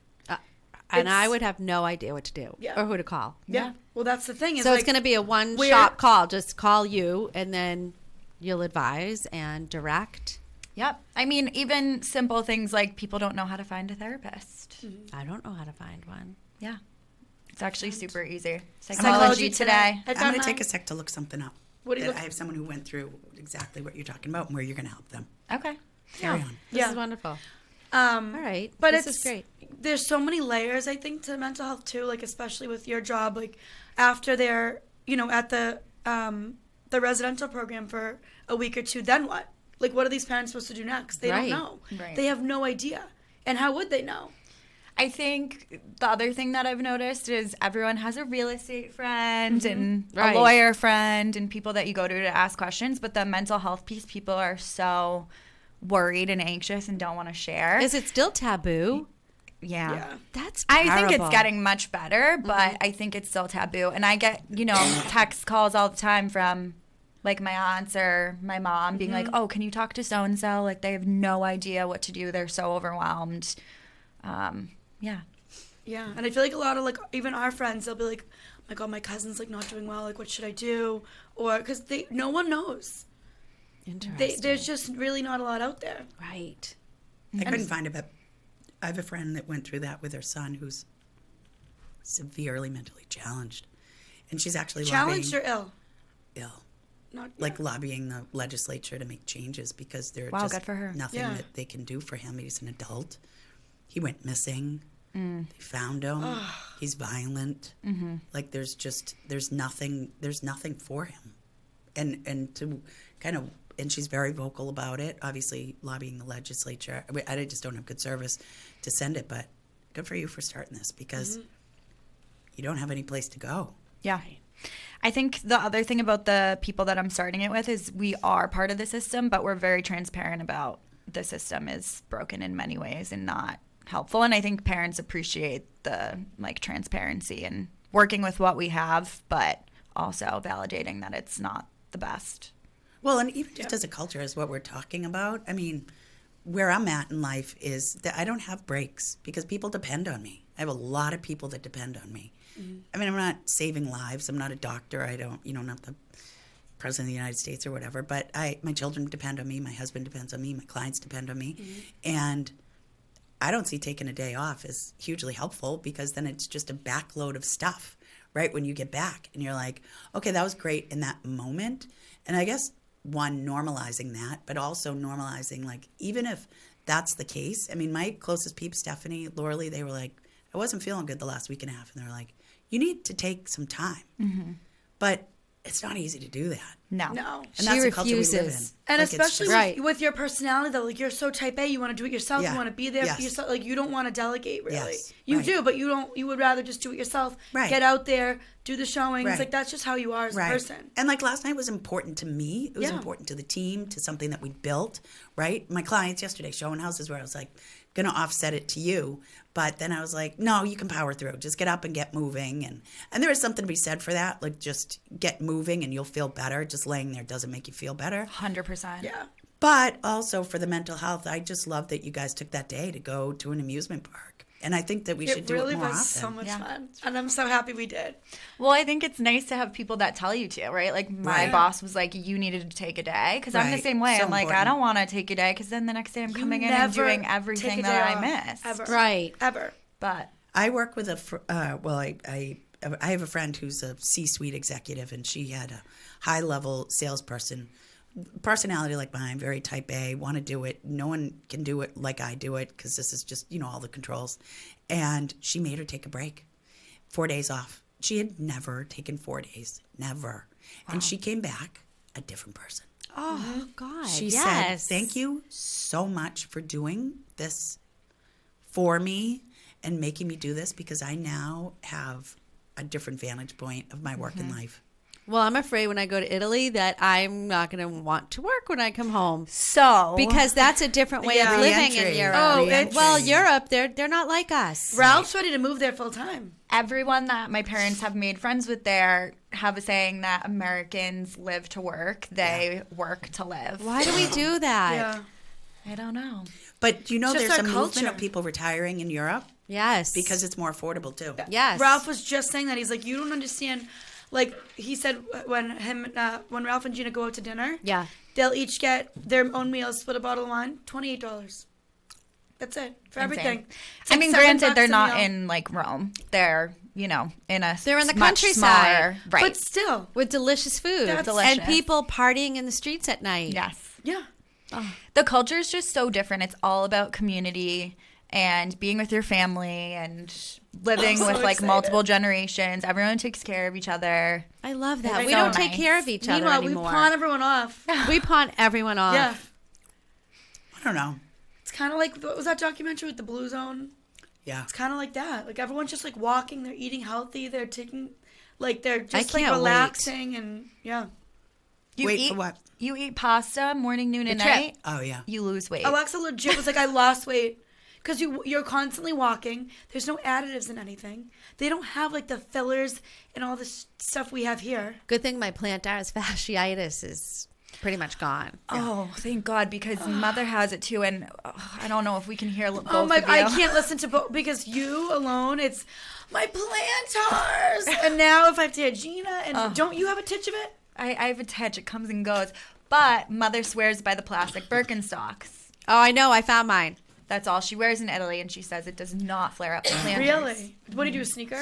And I It's- would have no idea what to do Yeah. or who to call. Yeah. Well, that's the thing. So it's going to be a one-shop call. Just call you, and then you'll advise and direct. Yep. I mean, even simple things like people don't know how to find a therapist. I don't know how to find one. Yeah. It's actually super easy. Psychology Psychology Today. today. I I'm found going to mine. take a sec to look something up. What do you That look- I have someone who went through exactly what you're talking about and where you're going to help them. Okay. Carry on. This Yeah. is wonderful. All right. But This it's is great. There's so many layers, I think, to mental health too. Like especially with your job, like after they're at the residential program for a week or two, then what? Like what are these parents supposed to do next? They Right. don't know. Right. They have no idea. And how would they know? I think the other thing that I've noticed is everyone has a real estate friend and Right. a lawyer friend and people that you go to ask questions. But the mental health piece, people are so worried and anxious and don't want to share. Is it still taboo? Yeah. That's I think terrible. it's getting much better, but I think it's still taboo. And I get, text calls all the time from like my aunts or my mom being like, oh, can you talk to so-and-so? Like they have no idea what to do. They're so overwhelmed. Yeah. Yeah, and I feel like a lot of like even our friends, they'll be like, "Oh my God, my cousin's like not doing well. Like, what should I do?" Or because no one knows. Interesting. There's just really not a lot out there. Right. I couldn't find it, but I have a friend that went through that with her son who's severely mentally challenged. And she's actually Challenged lobbying, or ill? ill. Not Like lobbying the legislature to make changes because there's Wow, just good for her. nothing Yeah. that they can do for him. He's an adult. He went missing. They found him. He's violent. Like there's nothing for him. And to kind of, and she's very vocal about it, obviously lobbying the legislature. I just don't have good service to send it, but good for you for starting this because you don't have any place to go. Yeah. I think the other thing about the people that I'm starting it with is we are part of the system, but we're very transparent about the system is broken in many ways and not helpful. And I think parents appreciate the transparency and working with what we have, but also validating that it's not the best. Well, and even just as a culture, is what we're talking about. I mean, where I'm at in life is that I don't have breaks because people depend on me. I have a lot of people that depend on me. I mean, I'm not saving lives. I'm not a doctor. I don't, not the president of the United States or whatever. But my children depend on me. My husband depends on me. My clients depend on me. And I don't see taking a day off as hugely helpful because then it's just a backload of stuff, right? When you get back and you're like, okay, that was great in that moment. And I guess one, normalizing that, but also normalizing, like, even if that's the case, I mean, my closest peeps, Stephanie, Lauralee, they were like, I wasn't feeling good the last week and a half. And they're like, you need to take some time. But it's not easy to do that. No. No. And She that's the culture we live in. refuses. And Like, it's especially just- Right. with your personality, though, like you're so type A, you want to do it yourself. Yeah. You want to be there Yes. for yourself. Like you don't want to delegate, really. Yes. You Right. do, but you don't. You would rather just do it yourself. Right. Get out there, do the showings. Right. Like that's just how you are as a person. And like last night was important to me. It was Yeah. important to the team, to something that we built, right? My clients yesterday showing houses where I was like, going to offset it to you. But then I was like, no, you can power through. Just get up and get moving. And there is something to be said for that. Like just get moving and you'll feel better. Just laying there doesn't make you feel better. 100%. Yeah. But also for the mental health, I just love that you guys took that day to go to an amusement park. And I think that we should It do really it more was often. so much Yeah. fun, and I'm so happy we did. Well, I think it's nice to have people that tell you to, right? Like my Right. boss was like, you needed to take a day. Because I'm the Right. same way. So I'm like, important. I don't want to take a day because then the next day I'm You coming in and never doing take everything a that day I off, missed. ever. Right. Ever. But I work with I have a friend who's a C-suite executive, and she had a high-level salesperson, personality like mine, very type A, want to do it. No one can do it like I do it because this is just, all the controls. And she made her take a break, 4 days off. She had never taken 4 days, never. And she came back a different person. Oh, God. She yes. said, thank you so much for doing this for me and making me do this because I now have a different vantage point of my work in life. Well, I'm afraid when I go to Italy that I'm not going to want to work when I come home. so Because that's a different way Yeah. of living in Re-entry. Europe. Oh, Re-entry. Well, Europe, they're not like us. Ralph's ready to move there full time. everyone that my parents have made friends with there have a saying that Americans live to work, they work to live. Why do we do that? Yeah. I don't know. But Just there's our a movement culture. of people retiring in Europe Yes. because it's more affordable too. yes. Ralph was just saying that. He's like, you don't understand. Like he said, when Ralph and Gina go out to dinner, Yeah. they'll each get their own meals, split a bottle of wine, $28. That's it for everything. It's I like mean, $7 granted, they're a not meal. in like Rome. They're, in a They're in the much countryside. smaller- right? But still, With delicious food. That's delicious. And people partying in the streets at night. yes. yeah. The culture is just so different. It's all about community and being with your family and living so with like excited. multiple generations. Everyone takes care of each other. I love that. It's We so don't take nice. care of each other Meanwhile, anymore. we pawn everyone off. We pawn everyone off. Yeah. I don't know. It's kind of like, what was that documentary with the Blue Zone? Yeah. It's kind of like that. Like everyone's just like walking, they're eating healthy, they're taking, like they're just like can't wait. relaxing and yeah. You Wait eat, for what? You eat pasta morning, noon, and trip. night. Oh, yeah. You lose weight. Alexa legit was like, I lost weight. Because you're constantly walking. There's no additives in anything. They don't have like the fillers and all this stuff we have here. Good thing my plantar fasciitis is pretty much gone. Oh, thank God, because Mother has it too, and I don't know if we can hear both Oh my! of you. I can't listen to both because you alone. It's my plantars. And now if I have to hear Gina, and don't you have a titch of it? I have a touch. It comes and goes. But Mother swears by the plastic Birkenstocks. Oh, I know. I found mine. That's all she wears in Italy, and she says it does not flare up the planters. Really? What do you do? A sneaker?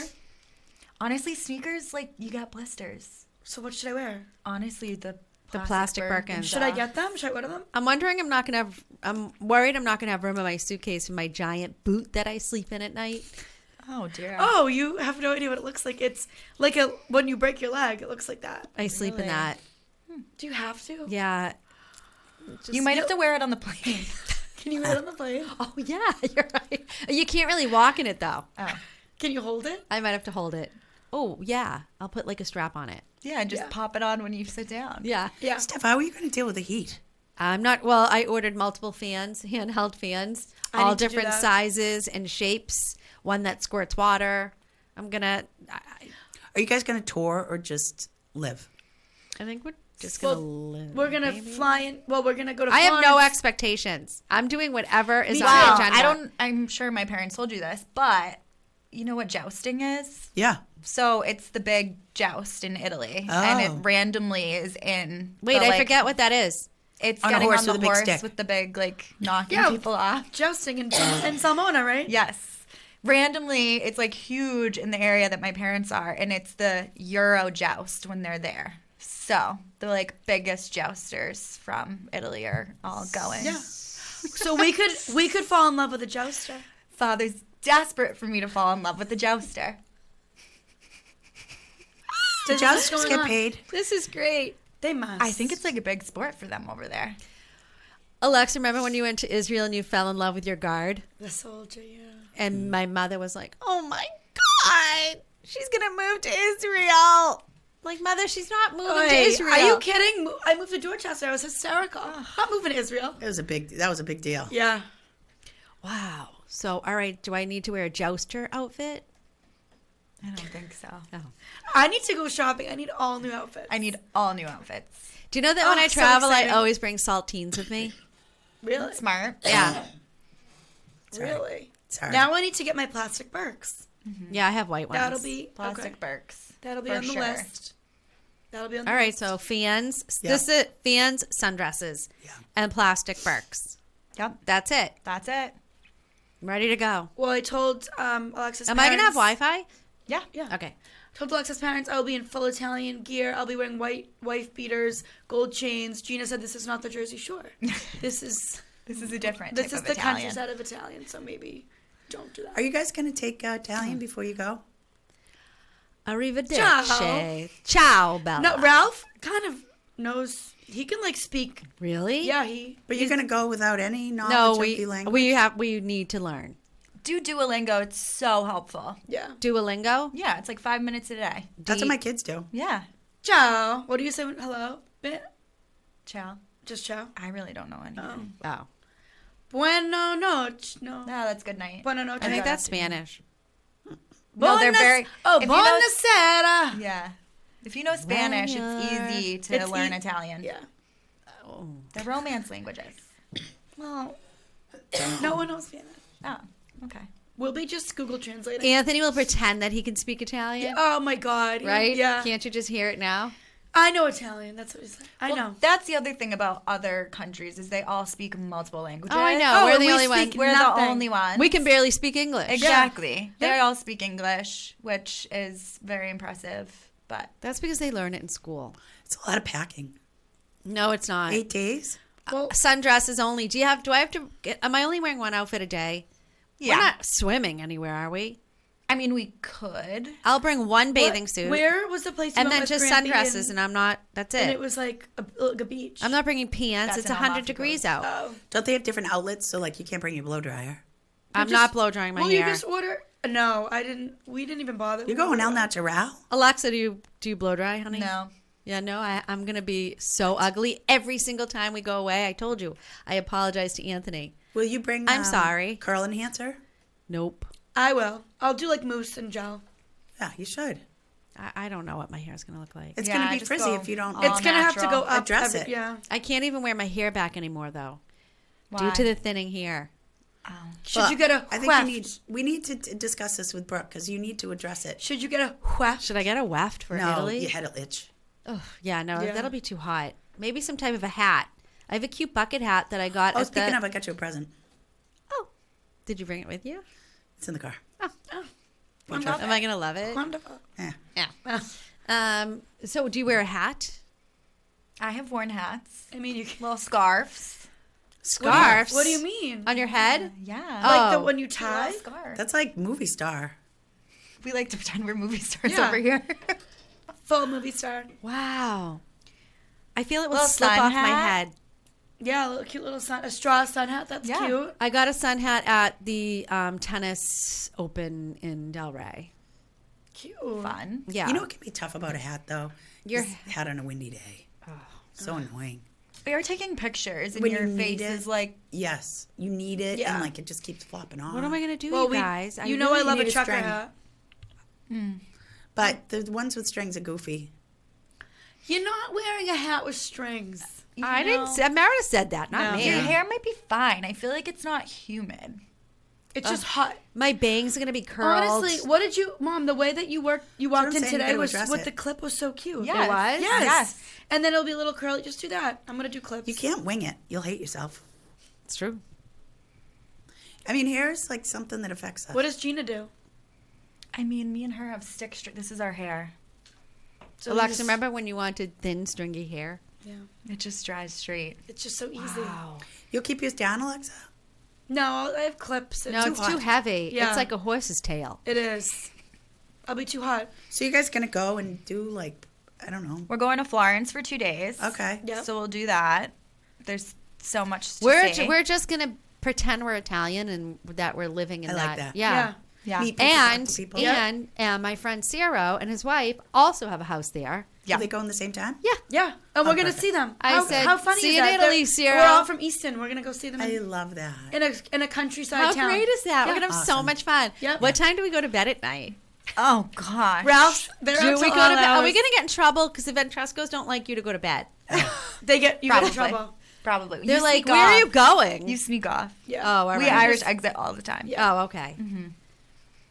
Honestly, sneakers, like, you got blisters. So what should I wear? Honestly, the plastic Birkenstock. Should I get them? Should I order them? I'm wondering. I'm worried. I'm not gonna have room in my suitcase for my giant boot that I sleep in at night. Oh, dear. Oh, you have no idea what it looks like. It's like when you break your leg, it looks like that. I sleep in Really? that. Do you have to? Yeah. you might have to wear it on the plane. Can you wear it on the plane? Oh yeah, you're right. You can't really walk in it though. Oh. Can you hold it? I might have to hold it. Oh yeah, I'll put like a strap on it. Yeah, and just Yeah. pop it on when you sit down. Yeah. Yeah. Steph, how are you going to deal with the heat? I'm not. Well, I ordered multiple fans, handheld fans, I all need to do different that. sizes and shapes. One that squirts water. I'm gonna. Are you guys going to tour or just live? I think we're just Well, gonna live. We're gonna maybe. fly in. Well, we're gonna go to. I have no Florence. expectations. I'm doing whatever is Me on too. the Wow, agenda. I'm sure my parents told you this, but you know what jousting is? Yeah. So it's the big joust in Italy, and it randomly is in. Wait, the, I like, forget what that is. It's On a getting horse on with the a big horse stick. with the big like knocking Yeah. people off. Jousting in Salmona, right? Yes, randomly, it's like huge in the area that my parents are, and it's the Euro joust when they're there. So the like biggest jousters from Italy are all going. Yeah. So we could fall in love with a jouster. Father's desperate for me to fall in love with the jouster. Do jousters going get on? paid? This is great. They must. I think it's like a big sport for them over there. Alexa, remember when you went to Israel and you fell in love with your guard? The soldier, yeah. And my mother was like, "Oh my God, she's gonna move to Israel." Like, mother, she's not moving to Israel. Are you kidding? I moved to Dorchester. I was hysterical. Not moving to Israel. That was a big deal. Yeah. Wow. So, all right, do I need to wear a jouster outfit? I don't think so. Oh. I need to go shopping. I need all new outfits. I need all new outfits. Do you know that when I so travel, I exciting. always bring saltines with me? Really? Smart. Yeah. Really? Sorry. Now I need to get my plastic Birks. Yeah, I have white ones. That'll be Plastic okay. Birks. That'll be for on the sure. list. That'll be on the All right, list. so fans, Yeah. this is fans, sundresses, and plastic Birks. Yep. That's it. That's it. I'm ready to go. Well, I told Alexa's Am I going to have parents- Wi-Fi? Yeah. Yeah. Okay. Told Alexa's parents I'll be in full Italian gear. I'll be wearing white wife beaters, gold chains. Gina said this is not the Jersey Shore. This is This is a different this type is of the Italian. countryside of Italian. So maybe don't do that. Are you guys going to take Italian before you go? Arrivederci. Ciao. Ciao, Bella. No, Ralph kind of knows. He can like speak. Really? Yeah, he. But you're going to go without any knowledge No, of the language? we need to learn. Do Duolingo. It's so helpful. Yeah. Duolingo? Yeah, it's like 5 minutes a day. That's what my kids do. Yeah. Ciao. What do you say? When, hello. Ciao. Just ciao. I really don't know anything. Oh. Bueno noche. No. No, that's good night. Bueno noche. I think that's Spanish. No, they're very. Oh, if you know- buonasera. Yeah. If you know Spanish, it's easy to It's learn ea- Italian. Yeah. They're romance languages. Well, no one knows Spanish. Oh, okay. We'll be just Google translating. Anthony will pretend that he can speak Italian. Oh my God. Right? Yeah. Can't you just hear it now? I know Italian. That's what he said. I know. That's the other thing about other countries is they all speak multiple languages. Oh, I know. We're and the we only speak one. We're nothing. the only ones. We can barely speak English. Exactly. Yeah. They all speak English, which is very impressive. But That's because they learn it in school. It's a lot of packing. No, it's not. 8 days? Well, Sundresses only. Do I have to am I only wearing one outfit a day? yeah, We're not swimming anywhere, are we? I mean we could. I'll bring one bathing suit. Where was the place? you and went then with just Grampy sundresses, and I'm not. That's and it. it was like a beach. I'm not bringing pants. That's It's an 100 Amalfi degrees Coast. out. Oh. Don't they have different outlets? So, like, you can't bring your blow dryer. I'm not blow drying my Well, hair. you just order. No, I didn't. We didn't even bother. You're going El Natural? Alexa, do you blow dry, honey? No. Yeah, no, I'm going to be so ugly every single time we go away. I told you. I apologize to Anthony. Will you bring I'm sorry. curl enhancer? Nope. I will. I'll do like mousse and gel. Yeah, you should. I don't know what my hair is going to look like. It's Yeah, going to be just frizzy go if you don't. all It's gonna have to natural. go up. Address it. Yeah. I can't even wear my hair back anymore, though, Why? due to the thinning hair. Should Well, you get a I think weft? we need to discuss this with Brooke because you need to address it. Should you get a weft? Should I get a weft for No, Italy? your head will itch. Ugh, yeah, no, Yeah. that'll be too hot. Maybe some type of a hat. I have a cute bucket hat that I got Oh, at speaking the... of, I got you a present. Oh, did you bring it with you? It's in the car. Wonderful. Am I going to love it? Wonderful. Yeah. Yeah. So do you wear a hat? I have worn hats. I mean, you can. Little scarves. Scarves? What do you mean? On your head? Yeah. Like the Oh. one you tie? Little scarves. That's like movie star. We like to pretend we're movie stars Yeah. over here. Full movie star. Wow. I feel it will Little slip sun off my hat? head. Yeah, a little cute little sun, a straw sun hat. That's Yeah. cute. I got a sun hat at the tennis open in Delray. Cute. Fun. Yeah. You know what can be tough about a hat, though? Your- Is hat on a windy day. So annoying. We were taking pictures and When your you need face it. is like, Yes, you need it, Yeah. and like it just keeps flopping off. What am I going to do, Well, you we, guys? you know really I love need a a trucker string. hat. But the ones with strings are goofy. You're not wearing a hat with strings. I didn't say, Meredith said that, not No. me. your hair might be fine. I feel like it's not humid. It's just hot. My bangs are going to be curled. Honestly, what did you, Mom? The way that you walked I'm in saying, you today gotta was address with it. the clip was so cute. Yes. It was? Yes. Yes. And then it'll be a little curly. Just do that. I'm gonna do clips. You can't wing it. You'll hate yourself. It's true. I mean, hair is like something that affects us. What does Gina do? I mean, me and her have this is our hair. So Alexa, you just- remember when you wanted thin, stringy hair? Yeah. It just dries straight. It's just so easy. You'll keep yours down, Alexa? No, I have clips. No, it's too hot. heavy. Yeah. It's like a horse's tail. It is. I'll be too hot. So you guys gonna go and do like I don't know. We're going to Florence for 2 days. Okay. Yep. So we'll do that. There's so much to We're see. just gonna pretend we're Italian and that we're living in I like that. Yeah. Yeah. Meet people, talk And to people. and my friend Ciro and his wife also have a house there. Yeah. Do they go in the same time? Yeah. Yeah, and we're gonna perfect. see them. I said, how funny "See is you in that? Italy, They're- Ciro." We're all from Easton. We're gonna go see them I love that. in a countryside How town. great is that? We're Yeah. gonna have so Awesome. much fun. Yep. What time do we go to bed at night? Oh, gosh. Ralph, they're Do up we till go all to bed? Are we hours. gonna get in trouble because the Ventrescos don't like you to go to bed? They get you Probably. get in trouble. Probably. They're You like, sneak "Where are off. you going?" You sneak off. Yeah. Oh, all We right. Irish exit all the time. Yeah. Oh, okay.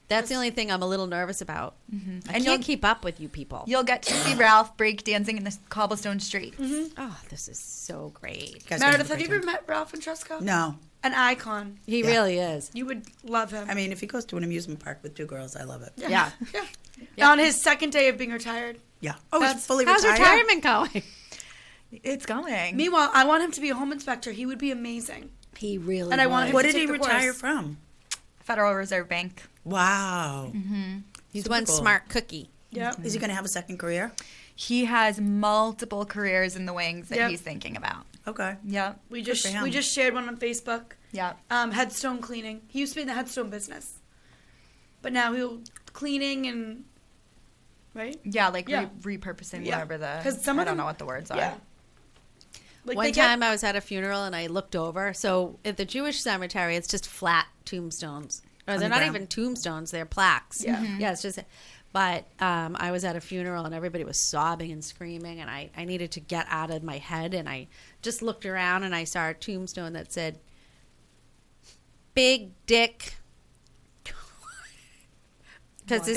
That's the only thing I'm a little nervous about. I And can't you'll- keep up with you people. You'll get to see Ralph break dancing in the cobblestone streets. Oh, this is so great. You guys are gonna Meredith, have great you ever time. met Ralph Ventresco? No. An icon. He Yeah. really is. You would love him. I mean, if he goes to an amusement park with 2 girls, I love it. Yeah. Yeah. On his second day of being retired. Yeah. Oh, he's fully How's retired? retirement going? It's going. Meanwhile, I want him to be a home inspector. He would be amazing. He really. And I want him What to did take he the retire course. from? Federal Reserve Bank. Wow. He's Super one cool. smart cookie. Yeah. Is he going to have a second career? He has multiple careers in the wings that Yep. he's thinking about. Okay. Yep. We Good for him. just shared one on Facebook. Yep. Headstone cleaning. He used to be in the headstone business, but now he'll cleaning and right. Yeah, like Yeah. repurposing Yeah. whatever the. 'Cause some I of don't them- know what the words are. Yeah. Like One they get- time I was at a funeral and I looked over. So at the Jewish cemetery, it's just flat tombstones. Or On they're the not ground. even tombstones, they're plaques. Yeah. Mhm. Yeah, it's just. But I was at a funeral and everybody was sobbing and screaming, and I needed to get out of my head. And I just looked around and I saw a tombstone that said, "Big Dick." Because his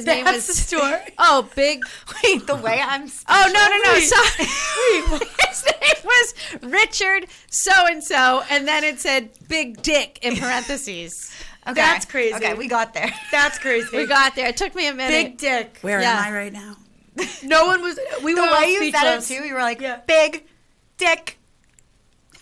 name That's was the story. Oh, Big. Wait, the way I'm. Oh no! Wait. Sorry. His name was Richard so and so, and then it said Big Dick in parentheses. Okay. That's crazy. Okay, we got there. That's crazy. We got there. It took me a minute. big dick. Where Yeah. am I right now? No one was. We The were all way you said it speechless. too, you were like, Yeah. big dick.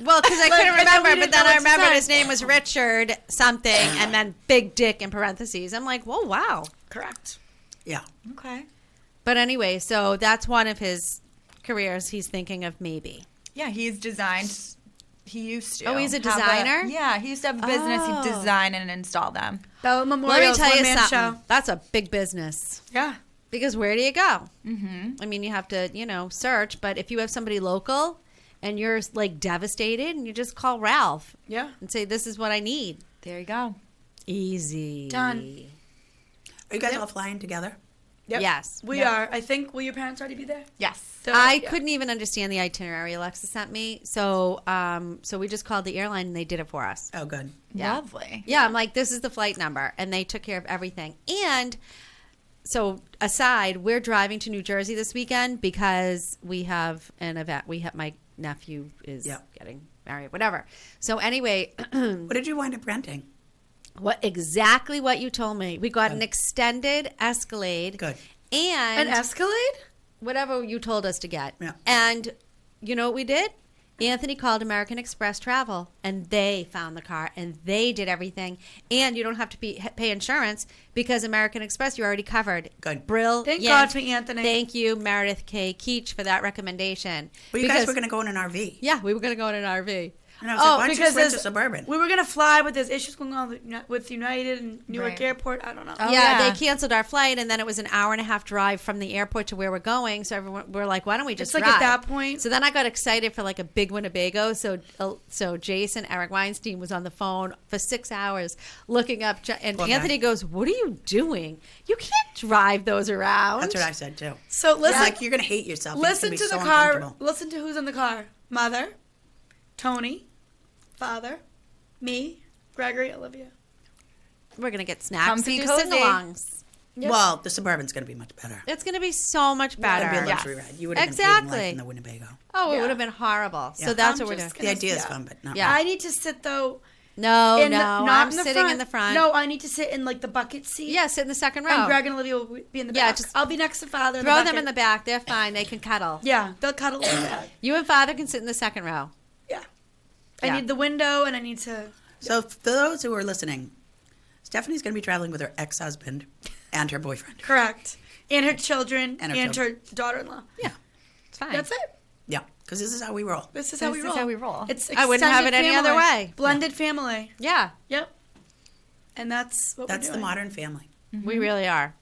Well, because I Like, couldn't and then we remember, didn't but then know I what to remembered say. his name was Richard something, and then Big Dick in parentheses. I'm like, whoa, wow. Correct. Yeah. Okay. But anyway, so that's one of his careers he's thinking of maybe. Yeah, he's designed. He used to. Oh, he's a have designer? Yeah, he used to have a business. Oh. He'd design and install them. Bella Let me Memorial's tell you one-man something. show. That's a big business. Yeah. Because where do you go? Mm-hmm. I mean, you have to, search. But if you have somebody local and you're like devastated, and you just call Ralph Yeah. and say, "This is what I need." There you go. Easy. Done. Are you guys all flying together? Yep. Yes. We Yep. are. I think. Will your parents already be there? Yes. So, I yeah. couldn't even understand the itinerary Alexa sent me, so we just called the airline and they did it for us. Oh, good. Yeah. Lovely. Yeah, I'm like, this is the flight number, and they took care of everything. And so, aside, we're driving to New Jersey this weekend because we have an event. We have my nephew is Yeah. getting married, whatever. So anyway, What did you wind up renting? exactly what you told me. We got an extended Escalade. Good. And An Escalade? whatever you told us to get. Yeah. And you know what we did? Anthony called American Express Travel, and they found the car, and they did everything. And you don't have to pay insurance because American Express, you're already covered. Good. Brilliant. Thank God for Anthony. Thank you, Meredith Keach, for that recommendation. Well, you guys were going to go in an RV. Yeah, we were going to go in an RV. And I was like, why don't you just rent a there's- Suburban? We were gonna fly, but there's issues going on with United and Newark Right. Airport. I don't know. Oh, yeah, yeah. they canceled our flight, and then it was an hour and a half drive from the airport to where we're going. So we're like, why don't we just It's like drive? at that point. So then I got excited for like a big Winnebago. So Jason, Eric Weinstein was on the phone for 6 hours looking up, and Poor guy. Anthony goes, "What are you doing? You can't drive those around." That's what I said, too. So It's listen, like, you're going to hate yourself. It's listen gonna to be the so car. uncomfortable. Listen to who's in the car. Mother, Tony, father, me, Gregory, Olivia. We're gonna get snacks Comfy, and do cozy. sing-alongs. Yep. Well, the Suburban's going to be much better. It's gonna be so much It'd better. be a Yeah. luxury ride. You would have been Exactly. hating life in the Winnebago. Oh, it Yeah. would have been horrible. Yeah. So that's I'm what we're doing. just The idea is yeah. fun, but not Yeah. I need to sit though. No, in no, the, not I'm in the sitting front. in the front. No, I need to sit in like the bucket seat. Yeah, sit in the second row. And Greg and Olivia will be in the Yeah, back. just I'll be next to father. Throw them bucket. in the back. They're fine. They can cuddle. Yeah, they'll cuddle in the back. You and father can sit in the second row. Yeah. I Yeah. need the window and I need to. So for those who are listening, Stephanie's going to be traveling with her ex-husband and her boyfriend. Correct. and her children, And and her her daughter-in-law. Yeah. It's fine. That's it. Yeah. Because this is how we roll. This is how we roll. It's I wouldn't have it extended any other family. way. Blended family. Yeah, Yep. And that's what That's we're the doing. modern family. we really are.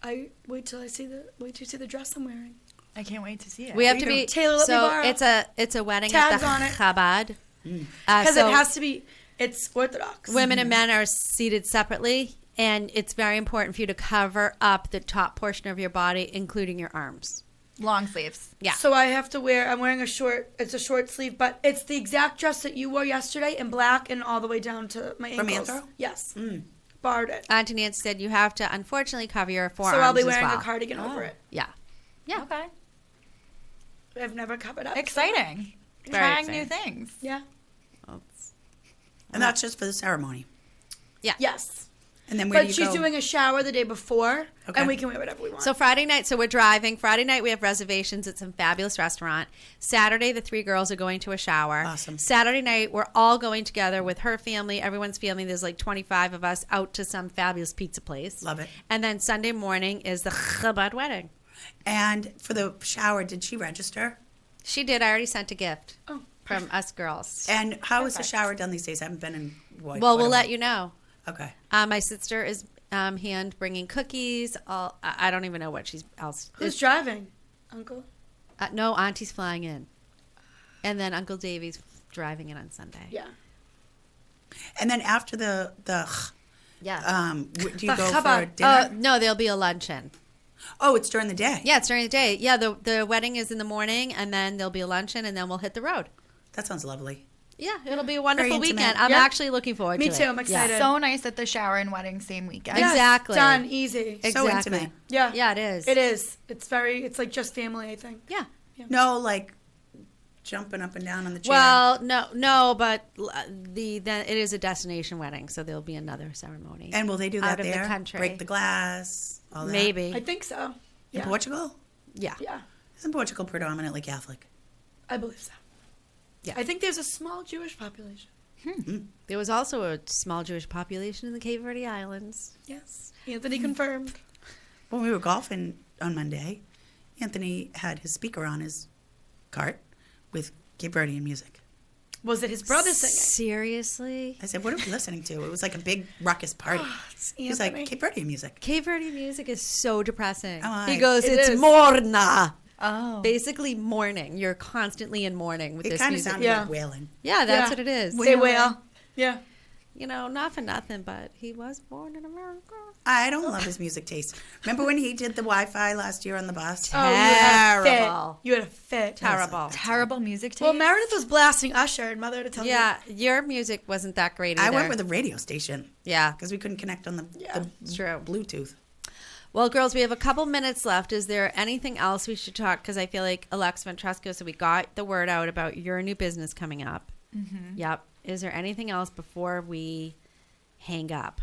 I wait till you see the dress I'm wearing. I can't wait to see it. We have to you be. Taylor, let me so borrow. it's a wedding Tags at on the it. Chabad. Because So it has to be. It's Orthodox. women and men are seated separately, and it's very important for you to cover up the top portion of your body, including your arms. Long sleeves. Yeah. So I have to wear. I'm wearing a short. It's a short sleeve, but it's the exact dress that you wore yesterday in black and all the way down to my From ankles. Anthro? Yes. Borrowed it. Auntie Nancy said you have to unfortunately cover your forearms. So I'll be as wearing well. a cardigan over it. Yeah. Yeah. Okay. I've never covered up. Exciting. Very Trying exciting. new things. Yeah. And that's just for the ceremony. Yes. And then where do But you she's go? doing a shower the day before, Okay. and we can wear whatever we want. So Friday night, so we're driving. Friday night we have reservations at some fabulous restaurant. Saturday, the 3 girls are going to a shower. Awesome. Saturday night, we're all going together with her family, everyone's family. There's like 25 of us out to some fabulous pizza place. Love it. And then Sunday morning is the Chabad wedding. And for the shower, did she register? She did. I already sent a gift Oh, from us girls. And how is the shower done these days? I haven't been in. Well, we'll let you know. Okay. My sister is hand bringing cookies. I don't even know what she's else. Who's driving? Uncle? No, Auntie's flying in, and then Uncle Davey's driving in on Sunday. Yeah. And then after the Yeah. do you The go for Chabad. dinner? No, there'll be a luncheon. Oh, it's during the day. Yeah, it's during the day. Yeah, the wedding is in the morning, and then there'll be a luncheon, and then we'll hit the road. That sounds lovely. Yeah, it'll be a wonderful intimate. weekend. I'm Yeah. actually looking forward Me to it. too. I'm excited. So nice that the shower and wedding same weekend. Yeah. Exactly. Done. Easy. So Exactly. intimate. Yeah. Yeah, it is. It is. It's like just family, I think. Yeah. No, like jumping up and down on the chair. Well, no, but it is a destination wedding, so there'll be another ceremony. And will they do that out of there? the country. Break the glass, all that? Maybe. I think so. In Yeah. Portugal? Yeah. Yeah. Isn't Portugal predominantly Catholic? I believe so. Yeah. I think there's a small Jewish population. There was also a small Jewish population in the Cape Verde Islands. Yes. Anthony confirmed. When we were golfing on Monday, Anthony had his speaker on his cart with Cape Verdean music. Was it his brother singing? Seriously? I said, what are we listening to? It was like a big ruckus party. It's He was Anthony. like, Cape Verdean music. Cape Verde music is so depressing. Oh, He I- goes, It it's is. morna. Oh. Basically mourning. You're constantly in mourning with It this kind of music. sounded Yeah. like wailing. Yeah, that's Yeah. what it is. They wail. Yeah. You know, not for nothing, but he was born in America. I don't love his music taste. Remember when he did the Wi-Fi last year on the bus? Oh, you had a Terrible. fit. You had a fit. Terrible. Terrible music taste. Well, Meredith was blasting Usher and Mother to Tell Yeah, your music wasn't that great I either. went with a radio station Yeah, because we couldn't connect on the it's true. Bluetooth. Well, girls, we have a couple minutes left. Is there anything else we should talk? Because I feel like Alex Ventresco, so we got the word out about your new business coming up. Mm-hmm. Yep. Is there anything else before we hang up?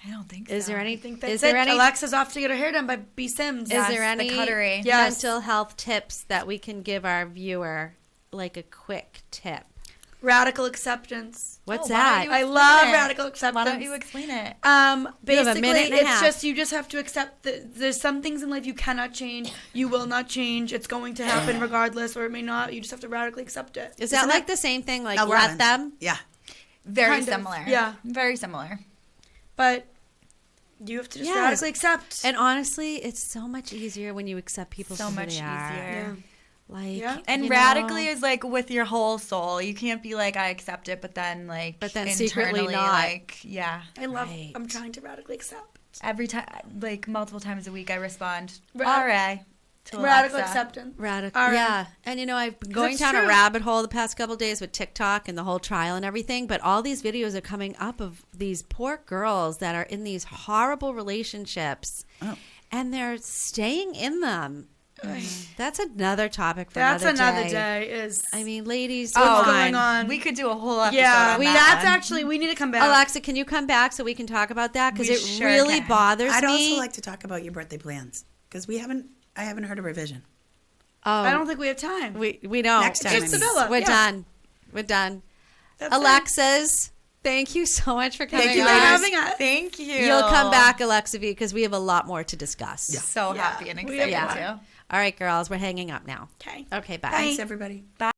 I don't think so. Is there any? I think that's Is there it. any? Alexa's off to get her hair done by B. Sims. Is there Yes, any the cuttery. Yes. mental health tips that we can give our viewer, like a quick tip? Radical acceptance. What's why that? don't you I explain love it? radical acceptance. Why don't you explain it? You have a Basically, minute and a it's half. just you just have to accept that there's some things in life you cannot change. You will not change. It's going to happen regardless, or it may not. You just have to radically accept it. Is that Isn't like that the same thing? Like let 11? them? Yeah. Very Kind of, similar. yeah. Very similar. But you have to just Yes. radically accept. And honestly, it's so much easier when you accept people So for who much they are. easier. yeah. Like, Yeah. And you radically know, is like with your whole soul. You can't be like, I accept it, but then like, But then secretly internally, not. like, yeah. I love. Right. I'm trying to radically accept. Every time, like multiple times a week, I respond, Ra- RA. To Radical Alexa. acceptance. radical. All right. Yeah. And you know, I've been going That's down a true. rabbit hole the past couple of days with TikTok and the whole trial and everything. But all these videos are coming up of these poor girls that are in these horrible relationships, Oh. and they're staying in them. That's another topic for That's another another day. Is I mean, ladies, what's come going on? We could do a whole episode yeah, on we. that. That's actually we need to come back. Alexa, can you come back so we can talk about that? Because We it sure really can. bothers I'd me. also like to talk about your birthday plans because I haven't heard a revision. oh, I don't think we have time. we don't. Next time, Just I mean. Sevilla. We're yeah. done. We're done. That's it. Alexa's Thank you so much for coming Thank you on. for having us. Thank you. You'll come back, Alexa V, because we have a lot more to discuss. So happy and excited Yeah. too. All right, girls, we're hanging up now. Okay. Okay, bye. Thanks, everybody. Bye.